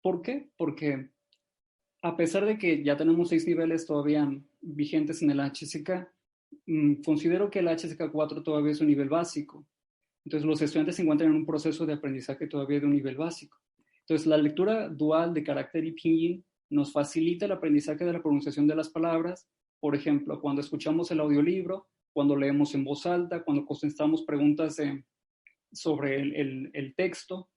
¿Por qué? Porque a pesar de que ya tenemos 6 niveles todavía vigentes en el HSK, considero que el HSK 4 todavía es un nivel básico. Entonces los estudiantes se encuentran en un proceso de aprendizaje todavía de un nivel básico. Entonces la lectura dual de carácter y pinyin nos facilita el aprendizaje de la pronunciación de las palabras. Por ejemplo, cuando escuchamos el audiolibro, cuando leemos en voz alta, cuando contestamos preguntas sobre el texto,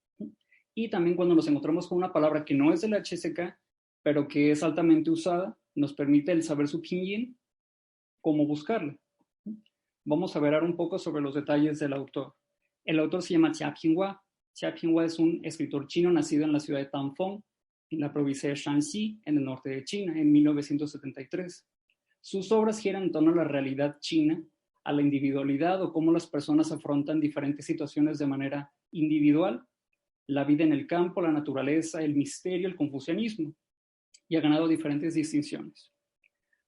y también cuando nos encontramos con una palabra que no es del HSK, pero que es altamente usada, nos permite el saber su pinyin, cómo buscarla. Vamos a ver ahora un poco sobre los detalles del autor. El autor se llama Chia Ping-hua. Chia Ping-hua es un escritor chino nacido en la ciudad de Tanfeng, en la provincia de Shanxi, en el norte de China, en 1973. Sus obras giran en torno a la realidad china, a la individualidad o cómo las personas afrontan diferentes situaciones de manera individual, la vida en el campo, la naturaleza, el misterio, el confucianismo, y ha ganado diferentes distinciones.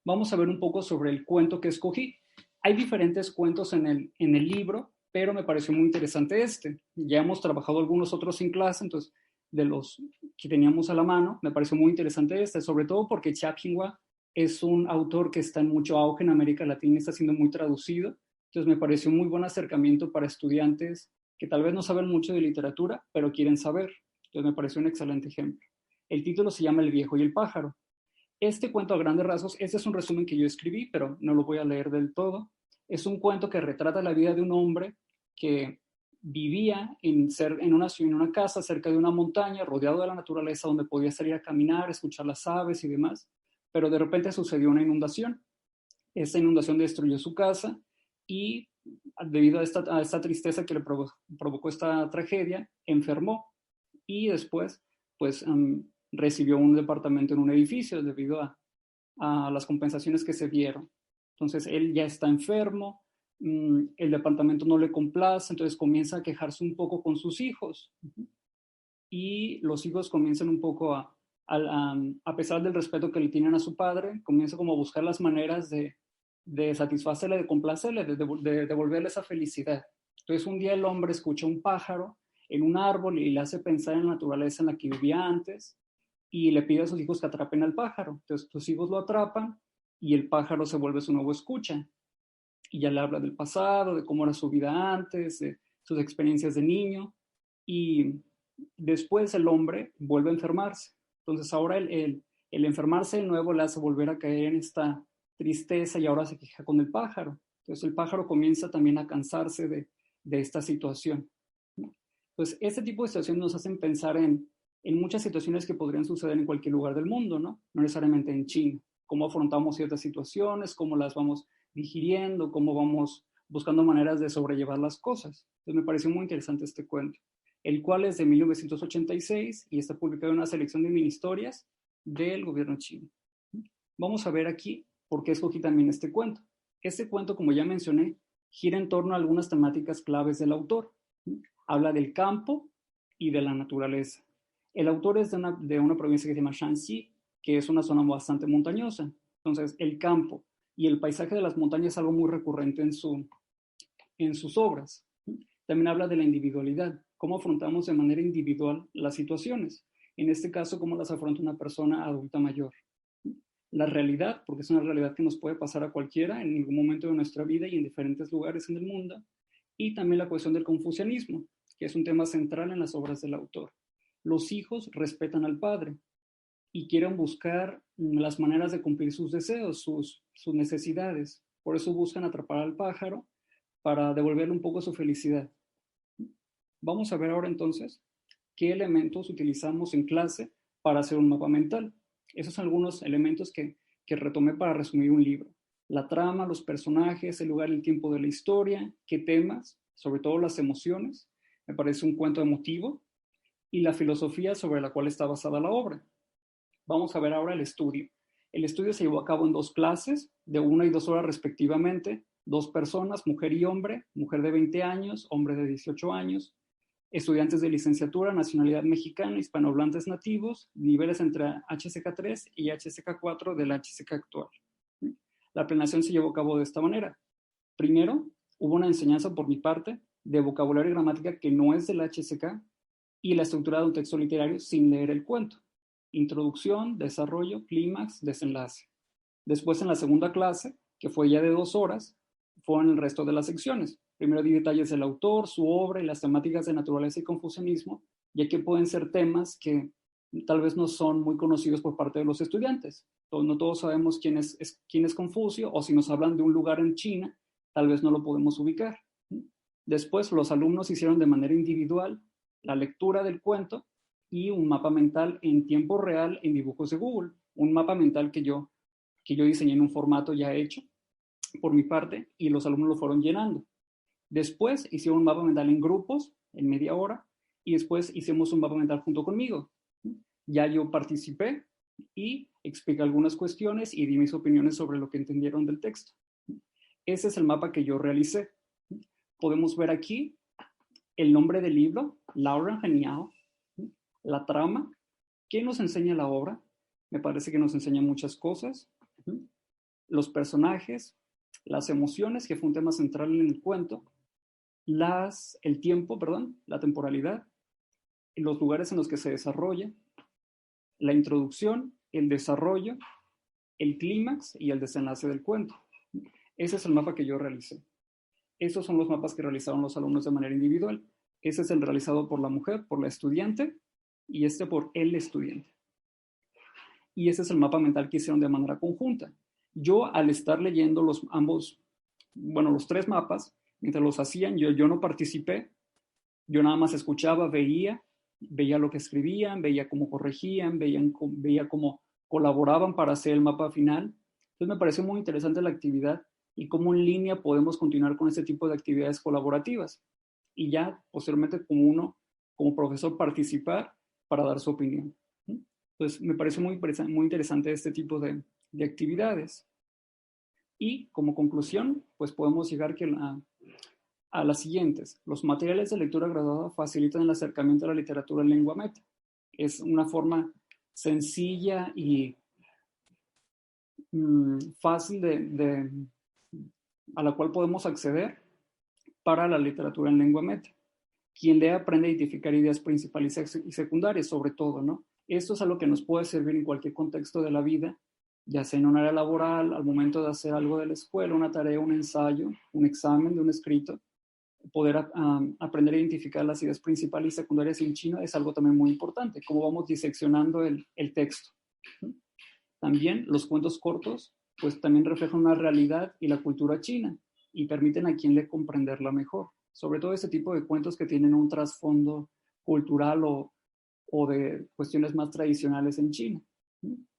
Vamos a ver un poco sobre el cuento que escogí. Hay diferentes cuentos en el libro, pero me pareció muy interesante este. Ya hemos trabajado algunos otros en clase, entonces de los que teníamos a la mano, me pareció muy interesante este, sobre todo porque Chia Ping-hua es un autor que está en mucho auge en América Latina, está siendo muy traducido, entonces me pareció un muy buen acercamiento para estudiantes que tal vez no saben mucho de literatura, pero quieren saber. Entonces me pareció un excelente ejemplo. El título se llama El viejo y el pájaro. Este cuento a grandes rasgos, este es un resumen que yo escribí, pero no lo voy a leer del todo. Es un cuento que retrata la vida de un hombre que vivía en una casa cerca de una montaña, rodeado de la naturaleza, donde podía salir a caminar, escuchar las aves y demás, pero de repente sucedió una inundación. Esa inundación destruyó su casa y debido a esta tristeza que le provocó esta tragedia, enfermó y después pues recibió un departamento en un edificio debido a las compensaciones que se dieron. Entonces él ya está enfermo, el departamento no le complace, entonces comienza a quejarse un poco con sus hijos y los hijos comienzan un poco a pesar del respeto que le tienen a su padre, comienza como a buscar las maneras de satisfacerle, de complacerle, de devolverle esa felicidad. Entonces un día el hombre escucha un pájaro en un árbol y le hace pensar en la naturaleza en la que vivía antes y le pide a sus hijos que atrapen al pájaro. Entonces sus hijos lo atrapan y el pájaro se vuelve su nuevo escucha. Y ya le habla del pasado, de cómo era su vida antes, de sus experiencias de niño. Y después el hombre vuelve a enfermarse. Entonces ahora el enfermarse de nuevo le hace volver a caer en esta tristeza y ahora se queja con el pájaro. Entonces el pájaro comienza también a cansarse de esta situación. Entonces este tipo de situaciones nos hacen pensar en muchas situaciones que podrían suceder en cualquier lugar del mundo, ¿no? No necesariamente en China. Cómo afrontamos ciertas situaciones, cómo las vamos digiriendo, cómo vamos buscando maneras de sobrellevar las cosas. Entonces me pareció muy interesante este cuento, el cual es de 1986 y está publicado en una selección de mini historias del gobierno chino. Vamos a ver aquí por qué escogí también este cuento. Este cuento, como ya mencioné, gira en torno a algunas temáticas claves del autor. Habla del campo y de la naturaleza. El autor es de una provincia que se llama Shanxi, que es una zona bastante montañosa. Entonces, el campo y el paisaje de las montañas es algo muy recurrente en sus obras. También habla de la individualidad, cómo afrontamos de manera individual las situaciones. En este caso, cómo las afronta una persona adulta mayor. La realidad, porque es una realidad que nos puede pasar a cualquiera en ningún momento de nuestra vida y en diferentes lugares en el mundo. Y también la cuestión del confucianismo, que es un tema central en las obras del autor. Los hijos respetan al padre y quieren buscar las maneras de cumplir sus deseos, sus necesidades. Por eso buscan atrapar al pájaro para devolverle un poco su felicidad. Vamos a ver ahora entonces qué elementos utilizamos en clase para hacer un mapa mental. Esos son algunos elementos que retomé para resumir un libro. La trama, los personajes, el lugar y el tiempo de la historia, qué temas, sobre todo las emociones. Me parece un cuento emotivo y la filosofía sobre la cual está basada la obra. Vamos a ver ahora el estudio. El estudio se llevó a cabo en 2 clases, de 1 y 2 horas respectivamente, 2 personas, mujer y hombre, mujer de 20 años, hombre de 18 años, estudiantes de licenciatura, nacionalidad mexicana, hispanohablantes nativos, niveles entre HSK3 y HSK4 del HSK actual. La planeación se llevó a cabo de esta manera. Primero, hubo una enseñanza por mi parte de vocabulario y gramática que no es del HSK y la estructura de un texto literario sin leer el cuento. Introducción, desarrollo, clímax, desenlace. Después en la segunda clase, que fue ya de 2 horas, fueron el resto de las secciones. Primero di detalles del autor, su obra y las temáticas de naturaleza y confucianismo, ya que pueden ser temas que tal vez no son muy conocidos por parte de los estudiantes. No todos sabemos quién es Confucio, o si nos hablan de un lugar en China, tal vez no lo podemos ubicar. Después los alumnos hicieron de manera individual la lectura del cuento y un mapa mental en tiempo real en dibujos de Google. Un mapa mental que yo diseñé en un formato ya hecho por mi parte y los alumnos lo fueron llenando. Después hicieron un mapa mental en grupos, en media hora, y después hicimos un mapa mental junto conmigo. Ya yo participé y expliqué algunas cuestiones y di mis opiniones sobre lo que entendieron del texto. Ese es el mapa que yo realicé. Podemos ver aquí el nombre del libro, Laura Genial, la trama, ¿qué nos enseña la obra? Me parece que nos enseña muchas cosas. Los personajes, las emociones, que fue un tema central en el cuento, el tiempo, la temporalidad, los lugares en los que se desarrolla, la introducción, el desarrollo, el clímax y el desenlace del cuento. Ese es el mapa que yo realicé. Esos son los mapas que realizaron los alumnos de manera individual. Ese es el realizado por la mujer, por la estudiante, y este por el estudiante. Y ese es el mapa mental que hicieron de manera conjunta. Yo, al estar leyendo los tres mapas, mientras los hacían, yo no participé, yo nada más escuchaba, veía lo que escribían, veía cómo corregían, veía cómo colaboraban para hacer el mapa final. Entonces me pareció muy interesante la actividad y cómo en línea podemos continuar con este tipo de actividades colaborativas. Y ya posteriormente como profesor, participar para dar su opinión. Entonces me parece muy interesante este tipo de actividades. Y como conclusión, pues podemos llegar a las siguientes. Los materiales de lectura graduada facilitan el acercamiento a la literatura en lengua meta. Es una forma sencilla y fácil a la cual podemos acceder para la literatura en lengua meta. Quien lee aprende a identificar ideas principales y secundarias, sobre todo, ¿no? Esto es algo que nos puede servir en cualquier contexto de la vida, ya sea en un área laboral, al momento de hacer algo de la escuela, una tarea, un ensayo, un examen de un escrito. Poder aprender a identificar las ideas principales y secundarias en chino es algo también muy importante, cómo vamos diseccionando el texto. También los cuentos cortos, pues también reflejan una realidad y la cultura china y permiten a quien lee comprenderla mejor. Sobre todo ese tipo de cuentos que tienen un trasfondo cultural o de cuestiones más tradicionales en China.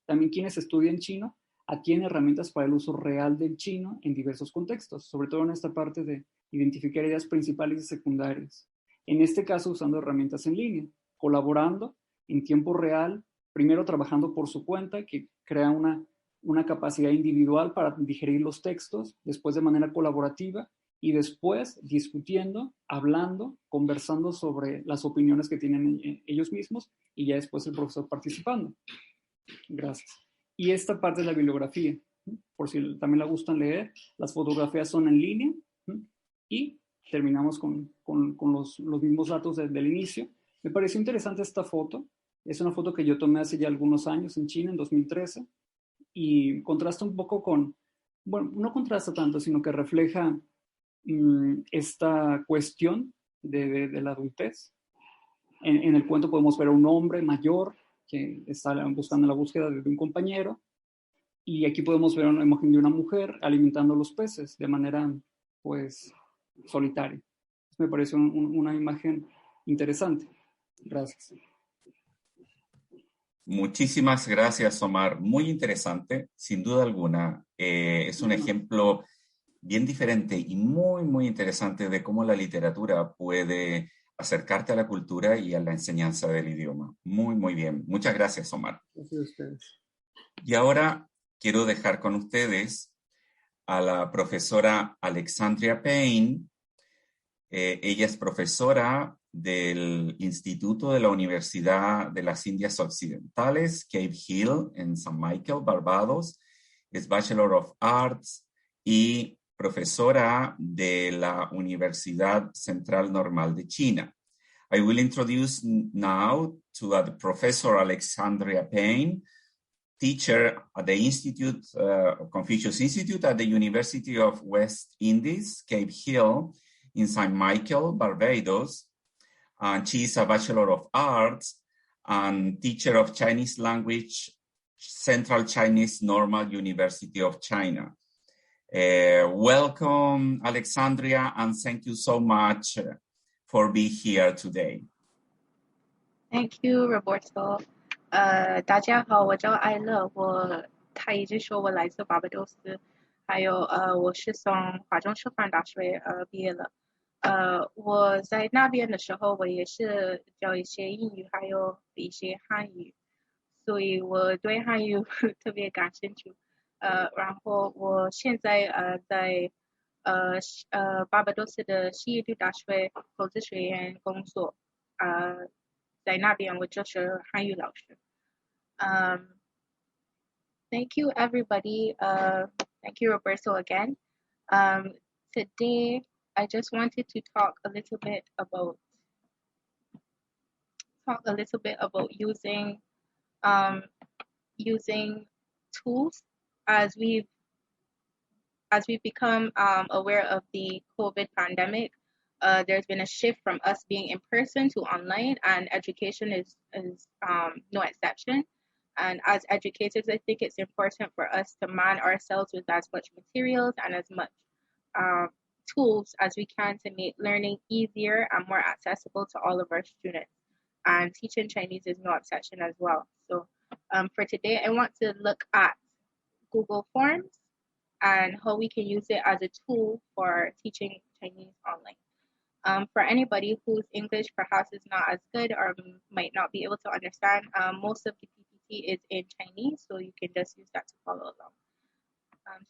También quienes estudian chino adquieren herramientas para el uso real del chino en diversos contextos, sobre todo en esta parte de identificar ideas principales y secundarias. En este caso, usando herramientas en línea, colaborando en tiempo real, primero trabajando por su cuenta, que crea una capacidad individual para digerir los textos, después de manera colaborativa, y después discutiendo, hablando, conversando sobre las opiniones que tienen ellos mismos, y ya después el profesor participando. Gracias. Y esta parte de la bibliografía, por si también la gustan leer, las fotografías son en línea, y terminamos con los mismos datos del inicio. Me pareció interesante esta foto. Es una foto que yo tomé hace ya algunos años en China, en 2013, y contrasta un poco bueno, no contrasta tanto, sino que refleja esta cuestión de la adultez. En el cuento podemos ver a un hombre mayor que está buscando la búsqueda de un compañero, y aquí podemos ver una imagen de una mujer alimentando los peces de manera, pues, solitaria. Me parece una imagen interesante. Gracias. Muchísimas gracias, Omar. Muy interesante, sin duda alguna. Es un ejemplo bien diferente y muy, muy interesante de cómo la literatura puede acercarte a la cultura y a la enseñanza del idioma. Muy, muy bien. Muchas gracias, Omar. Gracias a ustedes. Y ahora quiero dejar con ustedes a la profesora Alexandria Payne. Ella es profesora del Instituto de la Universidad de las Indias Occidentales, Cave Hill, en San Michael, Barbados. Es Bachelor of Arts y profesora de la Universidad Central Normal de China. I will introduce now to the Professor Alexandria Payne, teacher at the Institute, Confucius Institute at the University of West Indies, Cave Hill, in St. Michael, Barbados. And she is a Bachelor of Arts and teacher of Chinese language, Central Chinese Normal University of China. Welcome, Alexandria, and thank you so much for being here today. Thank you, Roberto. 大家好，我叫艾乐，他一直说我来自巴巴多斯，还有我是从华中师范大学毕业了。我在那边的时候，我也是教一些英语，还有一些汉语，所以我对汉语特别感兴趣。然后我现在在巴巴多斯的西耶杜大学投资学院工作，在那边我就是汉语老师。Thank you, everybody. Thank you, Roberto, again. Today, I just wanted to talk a little bit about using tools as we've become aware of the COVID pandemic. there's been a shift from us being in person to online, and education is no exception. And as educators, I think it's important for us to man ourselves with as much materials and as much tools as we can to make learning easier and more accessible to all of our students. And teaching Chinese is no exception as well. So for today, I want to look at Google Forms and how we can use it as a tool for teaching Chinese online. For anybody whose English perhaps is not as good or might not be able to understand, most of the PPT is in Chinese, so you can just use that to follow along.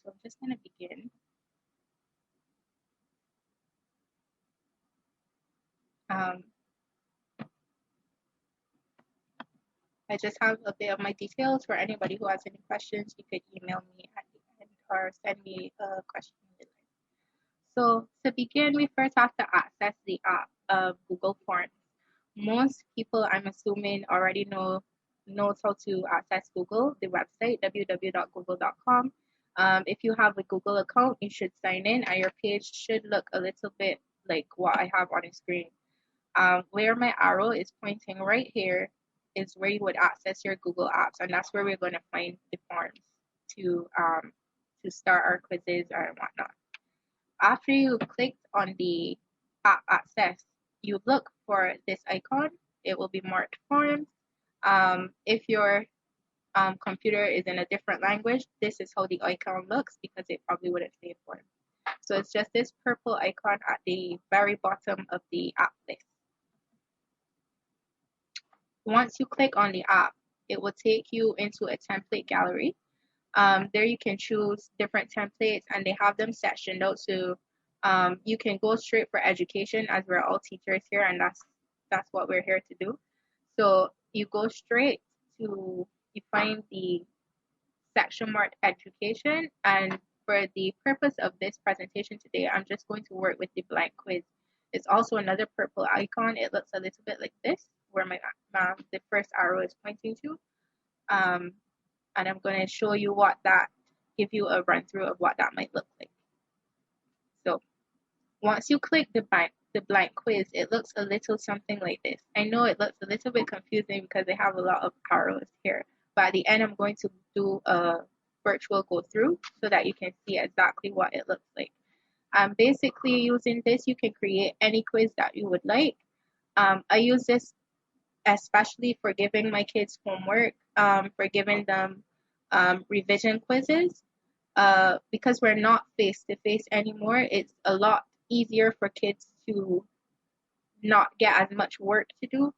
So I'm just going to begin. I just have a bit of my details. For anybody who has any questions, you could email me at the end or send me a question. So to begin, we first have to access the app of Google Forms. Most people, I'm assuming, already knows how to access Google, the website, www.google.com. If you have a Google account, you should sign in and your page should look a little bit like what I have on the screen. Where my arrow is pointing right here is where you would access your Google Apps, and that's where we're going to find the forms to start our quizzes and whatnot. After you clicked on the app access, you look for this icon. It will be marked forms. If your computer is in a different language, this is how the icon looks because it probably wouldn't say forms. So it's just this purple icon at the very bottom of the app list. Once you click on the app, it will take you into a template gallery. There you can choose different templates and they have them sectioned out so you can go straight for education, as we're all teachers here and that's what we're here to do. So you go straight to, you find the section marked education, and for the purpose of this presentation today, I'm just going to work with the blank quiz. It's also another purple icon. It looks a little bit like this, where the first arrow is pointing to. And I'm going to show you give you a run through of what that might look like. So once you click the blank quiz, it looks a little something like this. I know it looks a little bit confusing because they have a lot of arrows here, but at the end I'm going to do a virtual go through so that you can see exactly what it looks like. Basically using this, you can create any quiz that you would like. I use this especially for giving my kids homework, for giving them revision quizzes. Because we're not face-to-face anymore, it's a lot easier for kids to not get as much work to do.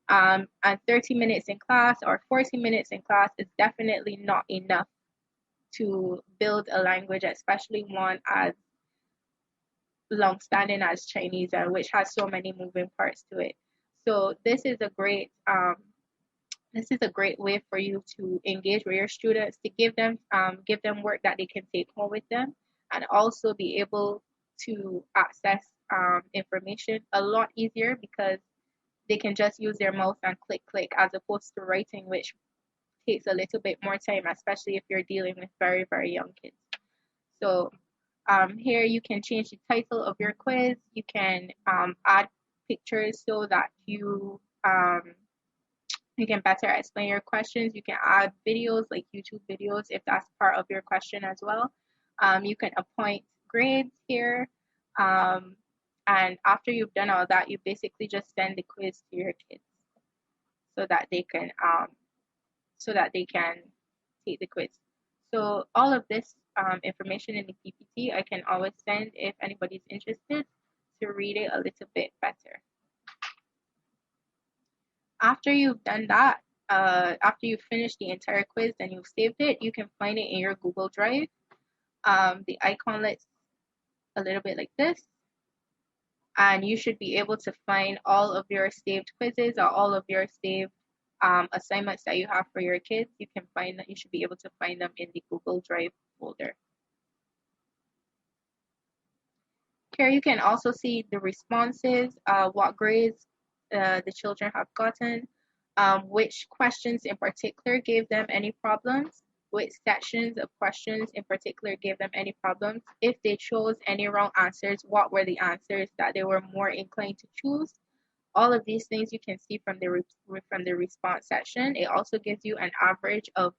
And 30 minutes in class or 40 minutes in class is definitely not enough to build a language, especially one as long-standing as Chinese, and which has so many moving parts to it. So this is a great way for you to engage with your students, to give them work that they can take home with them, and also be able to access information a lot easier because they can just use their mouse and click, as opposed to writing, which takes a little bit more time, especially if you're dealing with very, very young kids. So here you can change the title of your quiz. You can add pictures so that you can better explain your questions. You can add videos like YouTube videos if that's part of your question as well. You can appoint grades here. And after you've done all that, you basically just send the quiz to your kids so that they can take the quiz. So all of this information in the PPT, I can always send if anybody's interested to read it a little bit better. After you've done that, after you've finished the entire quiz and you've saved it, you can find it in your Google Drive. The icon looks a little bit like this. And you should be able to find all of your saved quizzes or all of your saved assignments that you have for your kids. You should be able to find them in the Google Drive folder. Here you can also see the responses, what grades the children have gotten, which questions in particular gave them any problems. which sections of questions in particular gave them any problems. If they chose any wrong answers, what were the answers that they were more inclined to choose? All of these things you can see from the response section. It also gives you an average of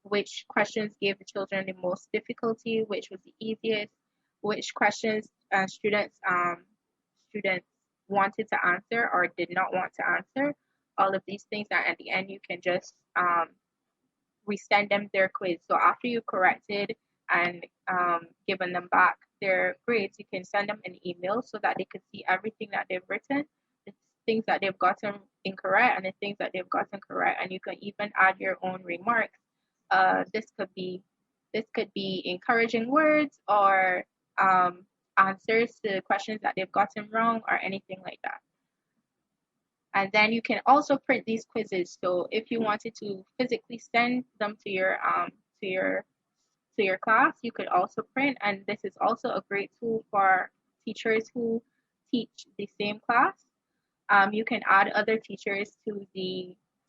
which questions gave the children the most difficulty, which was the easiest, which questions students wanted to answer or did not want to answer. All of these things, and at the end you can just resend them their quiz. So after you corrected and given them back their grades, you can send them an email so that they can see everything that they've written, the things that they've gotten incorrect and the things that they've gotten correct, and you can even add your own remarks. This could be encouraging words or answers to questions that they've gotten wrong or anything like that. And then you can also print these quizzes. So if you wanted to physically send them to your class, you could also print. And this is also a great tool for teachers who teach the same class. You can add other teachers to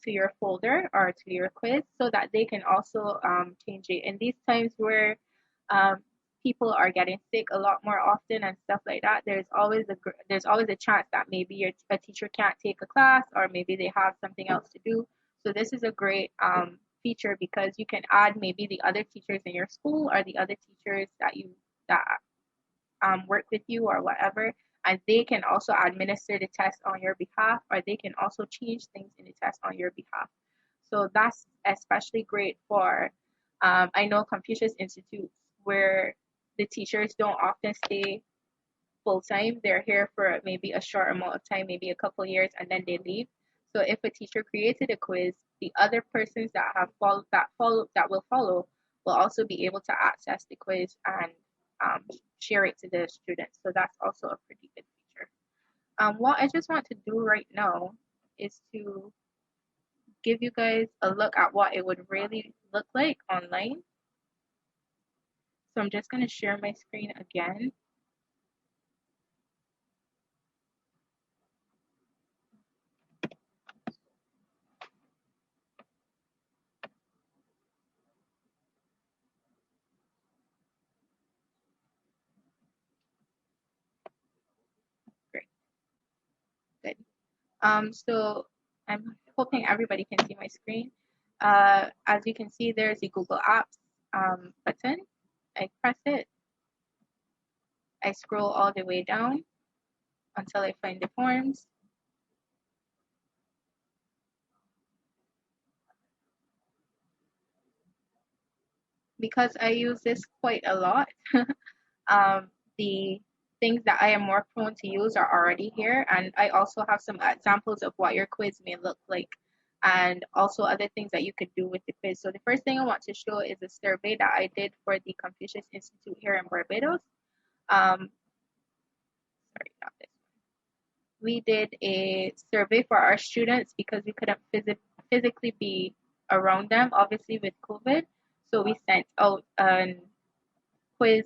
your folder or to your quiz so that they can also change it. In these times where people are getting sick a lot more often and stuff like that, there's always a chance that maybe a teacher can't take a class or maybe they have something else to do. So this is a great feature because you can add maybe the other teachers in your school or the other teachers that work with you or whatever, and they can also administer the test on your behalf, or they can also change things in the test on your behalf. So that's especially great for I know Confucius Institute, where the teachers don't often stay full time. They're here for maybe a short amount of time, maybe a couple years, and then they leave. So if a teacher created a quiz, the other persons that will follow will also be able to access the quiz and share it to the students. So that's also a pretty good feature. What I just want to do right now is to give you guys a look at what it would really look like online. So I'm just going to share my screen again. Great. Good. So I'm hoping everybody can see my screen. As you can see, there's the Google Apps button. I press it. I scroll all the way down until I find the forms. Because I use this quite a lot, the things that I am more prone to use are already here, and I also have some examples of what your quiz may look like and also other things that you could do with the quiz. So the first thing I want to show is a survey that I did for the Confucius Institute here in Barbados. Sorry, not this one. We did a survey for our students because we couldn't physically be around them, obviously with COVID. So we sent out a quiz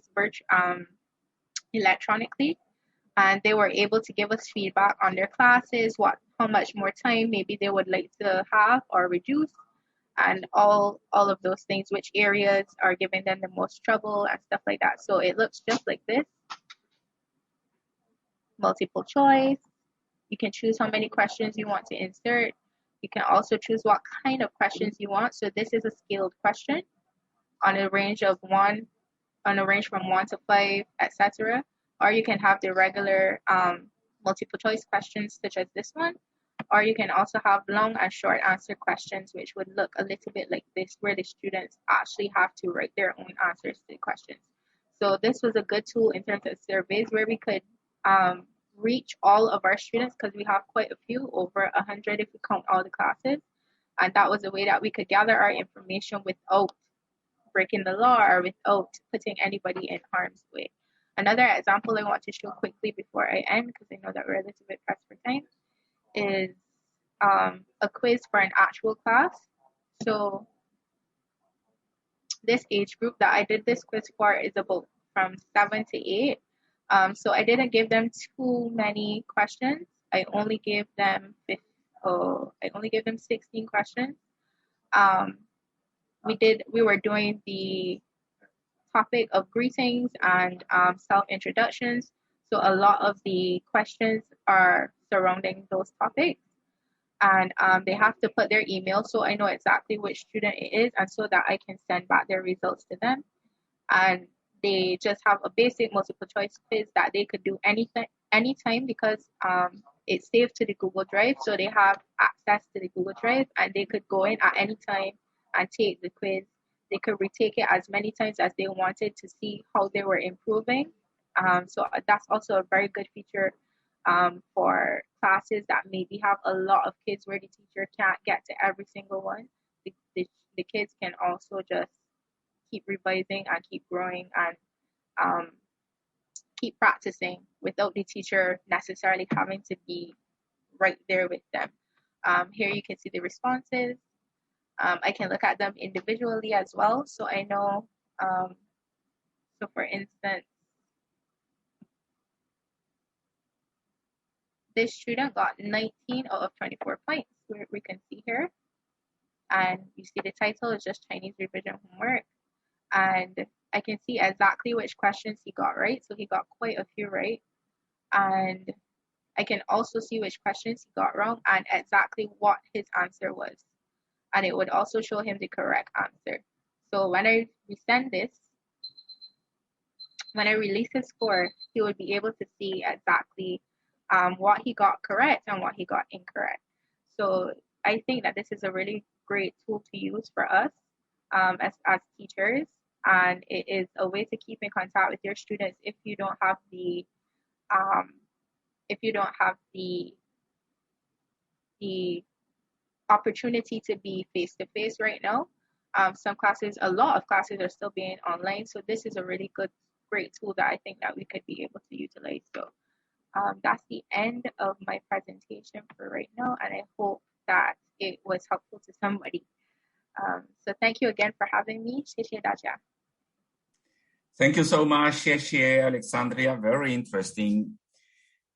electronically, and they were able to give us feedback on their classes, how much more time maybe they would like to have or reduce, and all of those things, which areas are giving them the most trouble and stuff like that. So it looks just like this. Multiple choice. You can choose how many questions you want to insert. You can also choose what kind of questions you want. So this is a scaled question on a range from 1 to 5, etc. Or you can have the regular multiple choice questions such as this one. Or you can also have long and short answer questions, which would look a little bit like this, where the students actually have to write their own answers to the questions. So this was a good tool in terms of surveys where we could reach all of our students, because we have quite a few, over 100 if we count all the classes. And that was a way that we could gather our information without breaking the law or without putting anybody in harm's way. Another example I want to show quickly before I end, because I know that we're a little bit pressed for time, is a quiz for an actual class. So this age group that I did this quiz for is about from 7 to 8. So I didn't give them too many questions. I only gave them 16 questions. we were doing the topic of greetings and self-introductions. So a lot of the questions are surrounding those topics. And they have to put their email so I know exactly which student it is and so that I can send back their results to them. And they just have a basic multiple choice quiz that they could do anytime because it's saved to the Google Drive. So they have access to the Google Drive and they could go in at any time and take the quiz. They could retake it as many times as they wanted to see how they were improving. So that's also a very good feature for classes that maybe have a lot of kids where the teacher can't get to every single one. The kids can also just keep revising and keep growing and keep practicing without the teacher necessarily having to be right there with them. Here you can see the responses. I can look at them individually as well. So I know, so for instance, this student got 19 out of 24 points, we can see here. And you see the title is just Chinese revision homework. And I can see exactly which questions he got right. So he got quite a few right. And I can also see which questions he got wrong and exactly what his answer was. And it would also show him the correct answer. So when I resend this, when I release his score, he would be able to see exactly what he got correct and what he got incorrect. So I think that this is a really great tool to use for us as teachers, and it is a way to keep in contact with your students if you don't have the opportunity to be face to face right now. A lot of classes are still being online, so this is a really great tool that I think that we could be able to utilize. So that's the end of my presentation for right now, and I hope that it was helpful to somebody. So thank you again for having me. 谢谢大家. Thank you so much, Sheshe, Alexandria. Very interesting,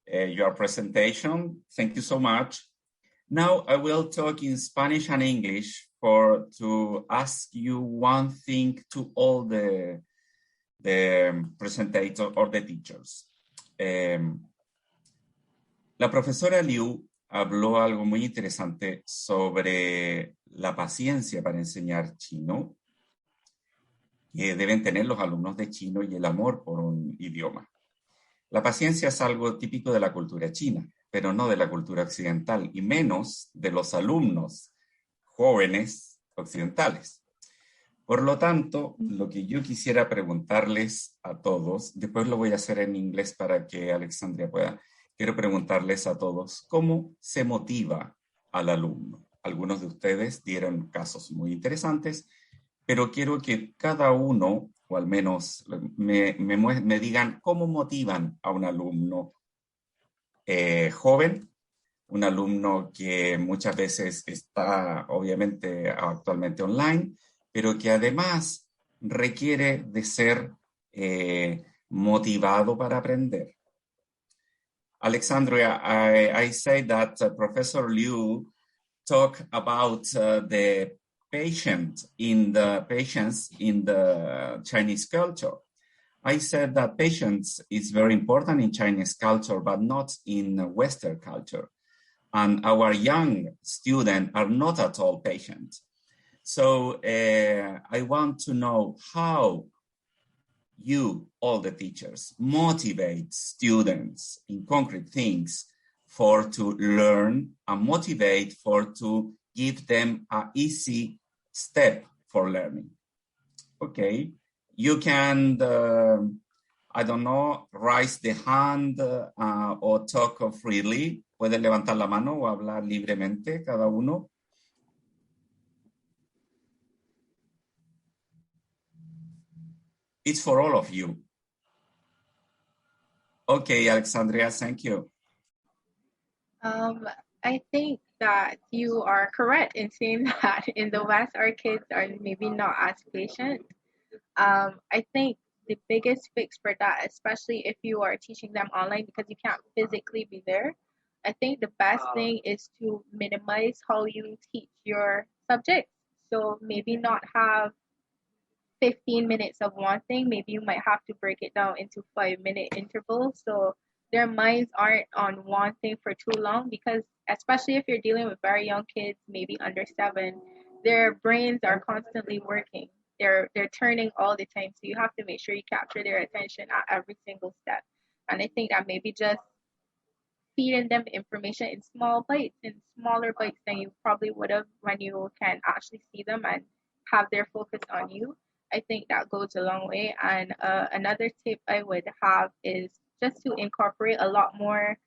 your presentation. Thank you so much. Now I will talk in Spanish and English to ask you one thing to all the presentators or the teachers. La profesora Liu habló algo muy interesante sobre la paciencia para enseñar chino que deben tener los alumnos de chino y el amor por un idioma. La paciencia es algo típico de la cultura china, pero no de la cultura occidental, y menos de los alumnos jóvenes occidentales. Por lo tanto, lo que yo quisiera preguntarles a todos, después lo voy a hacer en inglés para que Alexandria pueda, quiero preguntarles a todos, ¿cómo se motiva al alumno? Algunos de ustedes dieron casos muy interesantes, pero quiero que cada uno, o al menos me digan cómo motivan a un alumno joven, un alumno que muchas veces está obviamente actualmente online, pero que además requiere de ser motivado para aprender. Alexandria, I say that Professor Liu talked about the patience in the Chinese culture. I said that patience is very important in Chinese culture, but not in Western culture. And our young students are not at all patient. So I want to know how you, all the teachers, motivate students in concrete things to learn and motivate to give them an easy step for learning. Okay, you can, I don't know, raise the hand or talk freely. Pueden levantar la mano o hablar libremente cada uno. It's for all of you. Okay, Alexandria, thank you. I think that you are correct in saying that in the West, our kids are maybe not as patient. I think the biggest fix for that, especially if you are teaching them online because you can't physically be there, I think the best thing is to minimize how you teach your subjects. So maybe not have 15 minutes of one thing. Maybe you might have to break it down into 5-minute intervals. So their minds aren't on one thing for too long, because especially if you're dealing with very young kids, maybe under 7, their brains are constantly working. They're turning all the time. So you have to make sure you capture their attention at every single step. And I think that maybe just feeding them information in small bites, in smaller bites than you probably would have when you can actually see them and have their focus on you. I think that goes a long way. And another tip I would have is just to incorporate a lot more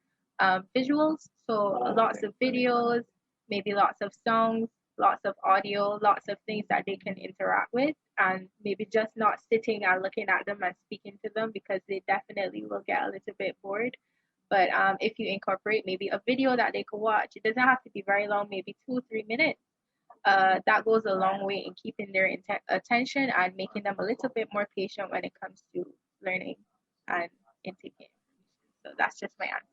visuals. So lots of videos, maybe lots of songs, lots of audio, lots of things that they can interact with, and maybe just not sitting and looking at them and speaking to them, because they definitely will get a little bit bored. But if you incorporate maybe a video that they could watch, it doesn't have to be very long, maybe 2-3 minutes. That goes a long way in keeping their attention and making them a little bit more patient when it comes to learning and intaking. So that's just my answer.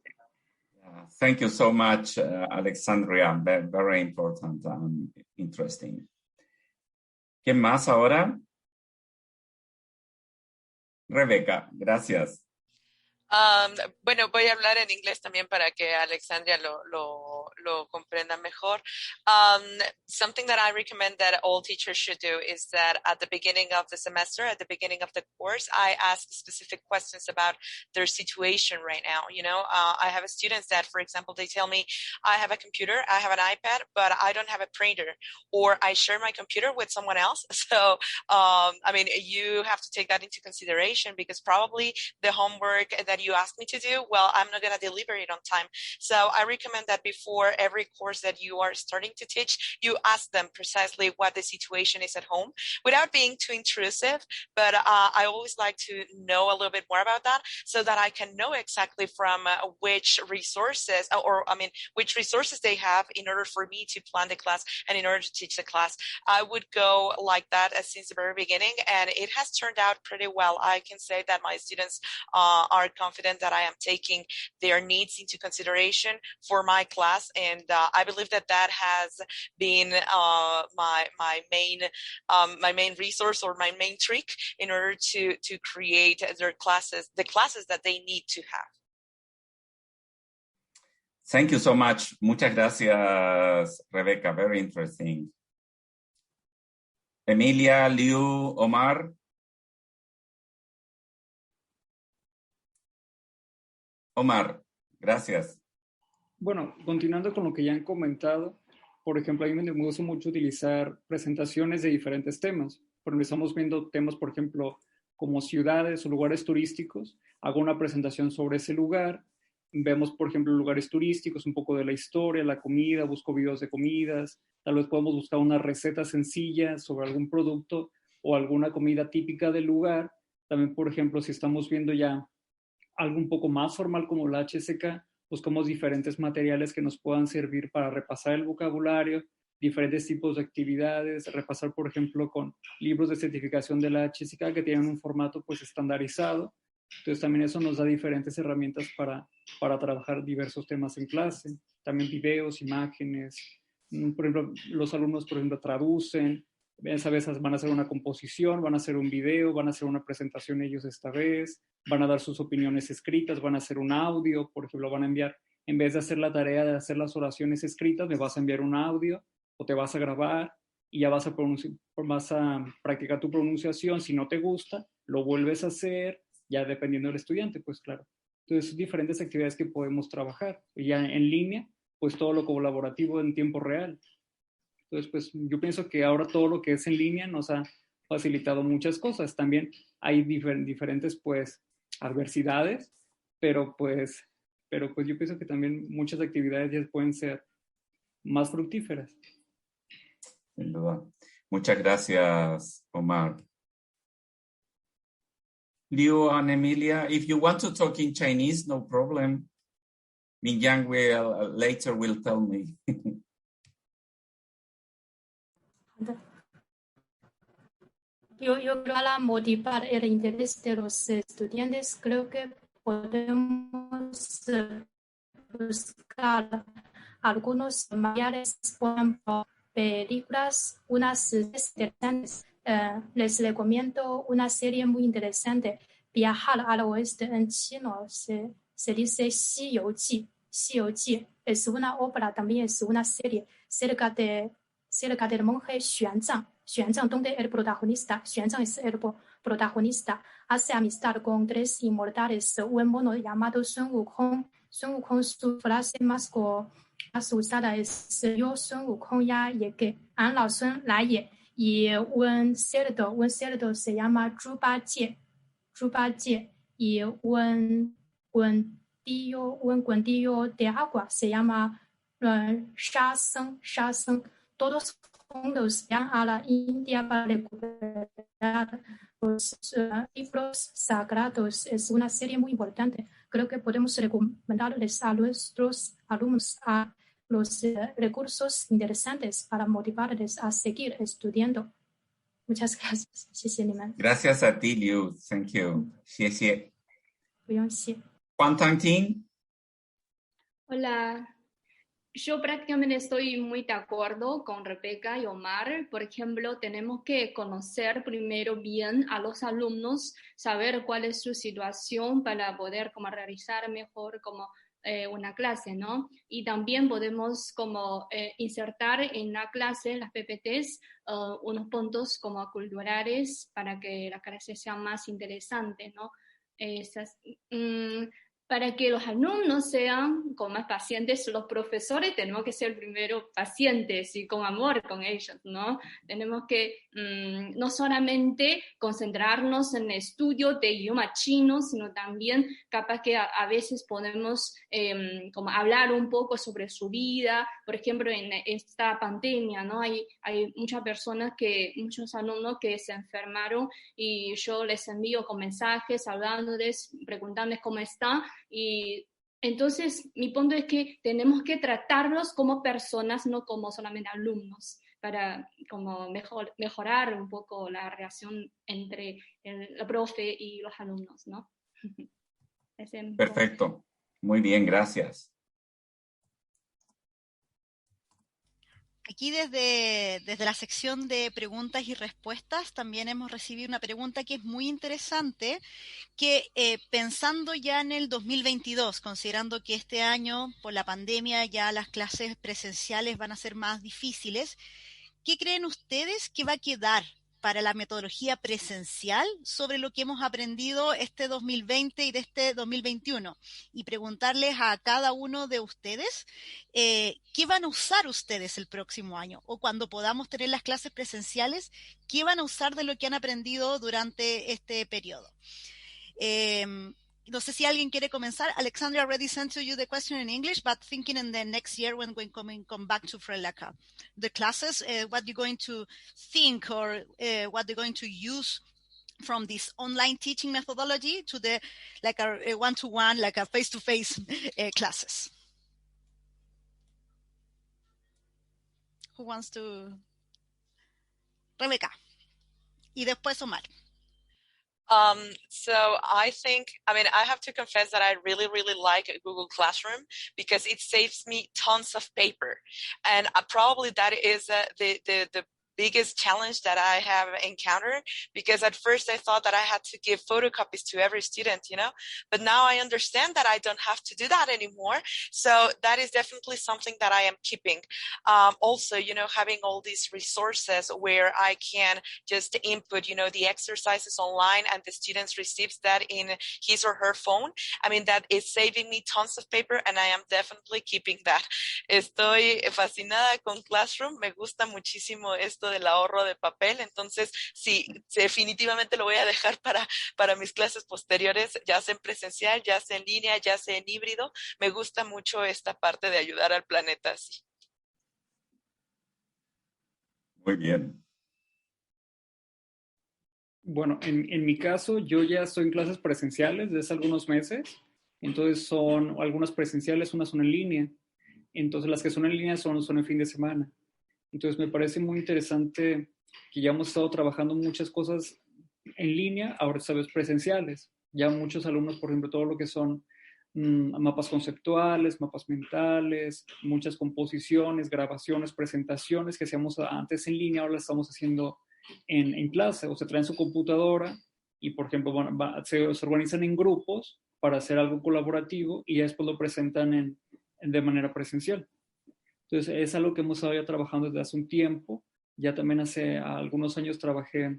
Yeah, thank you so much, Alexandria. Very important and interesting. ¿Quién más ahora? Rebeca, gracias. Bueno, voy a hablar en inglés también para que Alexandria lo comprenda mejor. Something that I recommend that all teachers should do is that at the beginning of the semester, at the beginning of the course, I ask specific questions about their situation right now. You know, I have students that, for example, they tell me, I have a computer, I have an iPad, but I don't have a printer, or I share my computer with someone else. So, I mean, you have to take that into consideration, because probably the homework that you asked me to do, well, I'm not going to deliver it on time. So I recommend that before every course that you are starting to teach, you ask them precisely what the situation is at home, without being too intrusive. But I always like to know a little bit more about that, so that I can know exactly from which resources, which resources they have in order for me to plan the class and in order to teach the class. I would go like that since the very beginning, and it has turned out pretty well. I can say that my students are confident that I am taking their needs into consideration for my class, and I believe that that has been my main resource, or my main trick, in order to create their classes, the classes that they need to have. Thank you so much. Muchas gracias, Rebecca. Very interesting. Emilia, Liu, Omar. Omar, gracias. Bueno, continuando con lo que ya han comentado, por ejemplo, a mí me gusta mucho utilizar presentaciones de diferentes temas. Por ejemplo, estamos viendo temas, por ejemplo, como ciudades o lugares turísticos. Hago una presentación sobre ese lugar. Vemos, por ejemplo, lugares turísticos, un poco de la historia, la comida, busco videos de comidas. Tal vez podemos buscar una receta sencilla sobre algún producto o alguna comida típica del lugar. También, por ejemplo, si estamos viendo ya algo un poco más formal como la HSK, buscamos diferentes materiales que nos puedan servir para repasar el vocabulario, diferentes tipos de actividades, repasar, por ejemplo, con libros de certificación de la HSK que tienen un formato pues estandarizado. Entonces también eso nos da diferentes herramientas para trabajar diversos temas en clase. También videos, imágenes. Por ejemplo, los alumnos, por ejemplo, traducen. Esa vez van a hacer una composición, van a hacer un video, van a hacer una presentación ellos esta vez, van a dar sus opiniones escritas, van a hacer un audio, por ejemplo, van a enviar, en vez de hacer la tarea de hacer las oraciones escritas, me vas a enviar un audio o te vas a grabar y ya vas a practicar tu pronunciación. Si no te gusta, lo vuelves a hacer, ya dependiendo del estudiante, pues claro. Entonces, diferentes actividades que podemos trabajar. Y ya en línea, pues todo lo colaborativo en tiempo real. Entonces, pues yo pienso que ahora todo lo que es en línea nos ha facilitado muchas cosas. También hay diferentes, pues, adversidades, pero pues yo pienso que también muchas actividades ya pueden ser más fructíferas. Sin duda. Muchas gracias, Omar. Liu and Emilia, if you want to talk in Chinese, no problem. Mingyang later will tell me. Yo creo que para motivar el interés de los estudiantes, creo que podemos buscar algunos materiales, por ejemplo, películas, unas interesantes. Les recomiendo una serie muy interesante, Viajar al Oeste, en chino se dice 西游记. 西游记 es una obra, también es una serie cerca del monje Xuanzang. Xuanzang, donde el protagonista, Xuanzang es el protagonista, hace amistad con 3 inmortales, un mono llamado Sun Wukong. Sun Wukong, su frase más usada es yo Sun Wukong ya llegué, An Lao Sun来也. Y un cerdo se llama Zhu Ba Jie, y un cuentillo de agua se llama Sha Seng. Todos juntos van a la India para recuperar los libros sagrados. Es una serie muy importante. Creo que podemos recomendarles a nuestros alumnos a los recursos interesantes para motivarles a seguir estudiando. Muchas gracias. 谢谢你们。 Gracias a ti, Liu. Thank you. 谢谢。不用谢。Juan Tangting. Hola. Yo prácticamente estoy muy de acuerdo con Rebeca y Omar. Por ejemplo, tenemos que conocer primero bien a los alumnos, saber cuál es su situación para poder como realizar mejor como una clase, ¿no? Y también podemos como insertar en la clase, las PPTs, unos puntos como culturales para que la clase sea más interesante, ¿no? Para que los alumnos sean como más pacientes, los profesores tenemos que ser primero pacientes y con amor con ellos, ¿no? Tenemos que no solamente concentrarnos en el estudio de idioma chino, sino también capaz que a veces podemos como hablar un poco sobre su vida. Por ejemplo, en esta pandemia, ¿no? Hay muchas personas muchos alumnos que se enfermaron y yo les envío con mensajes, hablándoles, preguntándoles cómo están. Y entonces mi punto es que tenemos que tratarlos como personas, no como solamente alumnos, para como mejorar un poco la relación entre el profe y los alumnos, ¿no? Perfecto. Muy bien, gracias. Aquí desde la sección de preguntas y respuestas también hemos recibido una pregunta que es muy interesante, que pensando ya en el 2022, considerando que este año por la pandemia ya las clases presenciales van a ser más difíciles, ¿qué creen ustedes que va a quedar para la metodología presencial sobre lo que hemos aprendido este 2020 y de este 2021? Y preguntarles a cada uno de ustedes qué van a usar ustedes el próximo año, o cuando podamos tener las clases presenciales, qué van a usar de lo que han aprendido durante este periodo. No sé si alguien quiere comenzar. Alexandra already sent to you the question in English, but thinking in the next year when we come back to Frelaka, the classes, what you're going to think, or what they're going to use from this online teaching methodology to the like a one-to-one, like a face-to-face classes. Who wants to? Rebecca. Y después Omar. So I have to confess that I really, really like Google Classroom because it saves me tons of paper. And probably that is the biggest challenge that I have encountered, because at first I thought that I had to give photocopies to every student, but now I understand that I don't have to do that anymore. So that is definitely something that I am keeping. Also, having all these resources where I can just input, the exercises online and the students receives that in his or her phone. I mean, that is saving me tons of paper, and I am definitely keeping that. Estoy fascinada con Classroom. Me gusta muchísimo esto del ahorro de papel, entonces sí, definitivamente lo voy a dejar para mis clases posteriores, ya sea en presencial, ya sea en línea, ya sea en híbrido. Me gusta mucho esta parte de ayudar al planeta así. Muy bien. Bueno, en mi caso, yo ya estoy en clases presenciales desde hace algunos meses, entonces son algunas presenciales, unas son en línea, entonces las que son en línea son el fin de semana. Entonces me parece muy interesante que ya hemos estado trabajando muchas cosas en línea, ahora esta vez presenciales. Ya muchos alumnos, por ejemplo, todo lo que son mapas conceptuales, mapas mentales, muchas composiciones, grabaciones, presentaciones que hacíamos antes en línea, ahora las estamos haciendo en clase, o se traen su computadora y, por ejemplo, se organizan en grupos para hacer algo colaborativo y ya después lo presentan de manera presencial. Entonces, es algo que hemos estado ya trabajando desde hace un tiempo. Ya también hace algunos años trabajé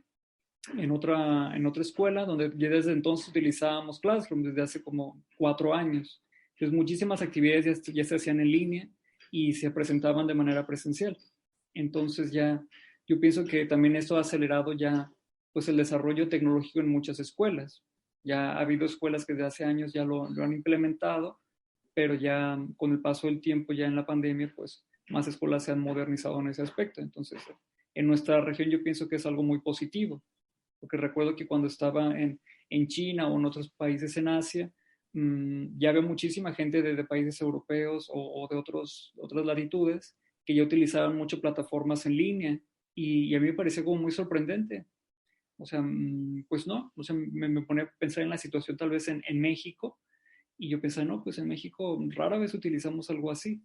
en otra escuela donde ya desde entonces utilizábamos Classroom, desde hace como 4 años. Entonces, muchísimas actividades ya se hacían en línea y se presentaban de manera presencial. Entonces, ya yo pienso que también esto ha acelerado ya pues el desarrollo tecnológico en muchas escuelas. Ya ha habido escuelas que desde hace años ya lo han implementado, pero ya con el paso del tiempo, ya en la pandemia, pues más escuelas se han modernizado en ese aspecto. Entonces, en nuestra región yo pienso que es algo muy positivo, porque recuerdo que cuando estaba en China o en otros países en Asia, ya veo muchísima gente de países europeos o de otras latitudes que ya utilizaban mucho plataformas en línea y a mí me pareció como muy sorprendente. O sea, pues no, o sea, me pone a pensar en la situación tal vez en México y yo pensé, no, pues en México rara vez utilizamos algo así.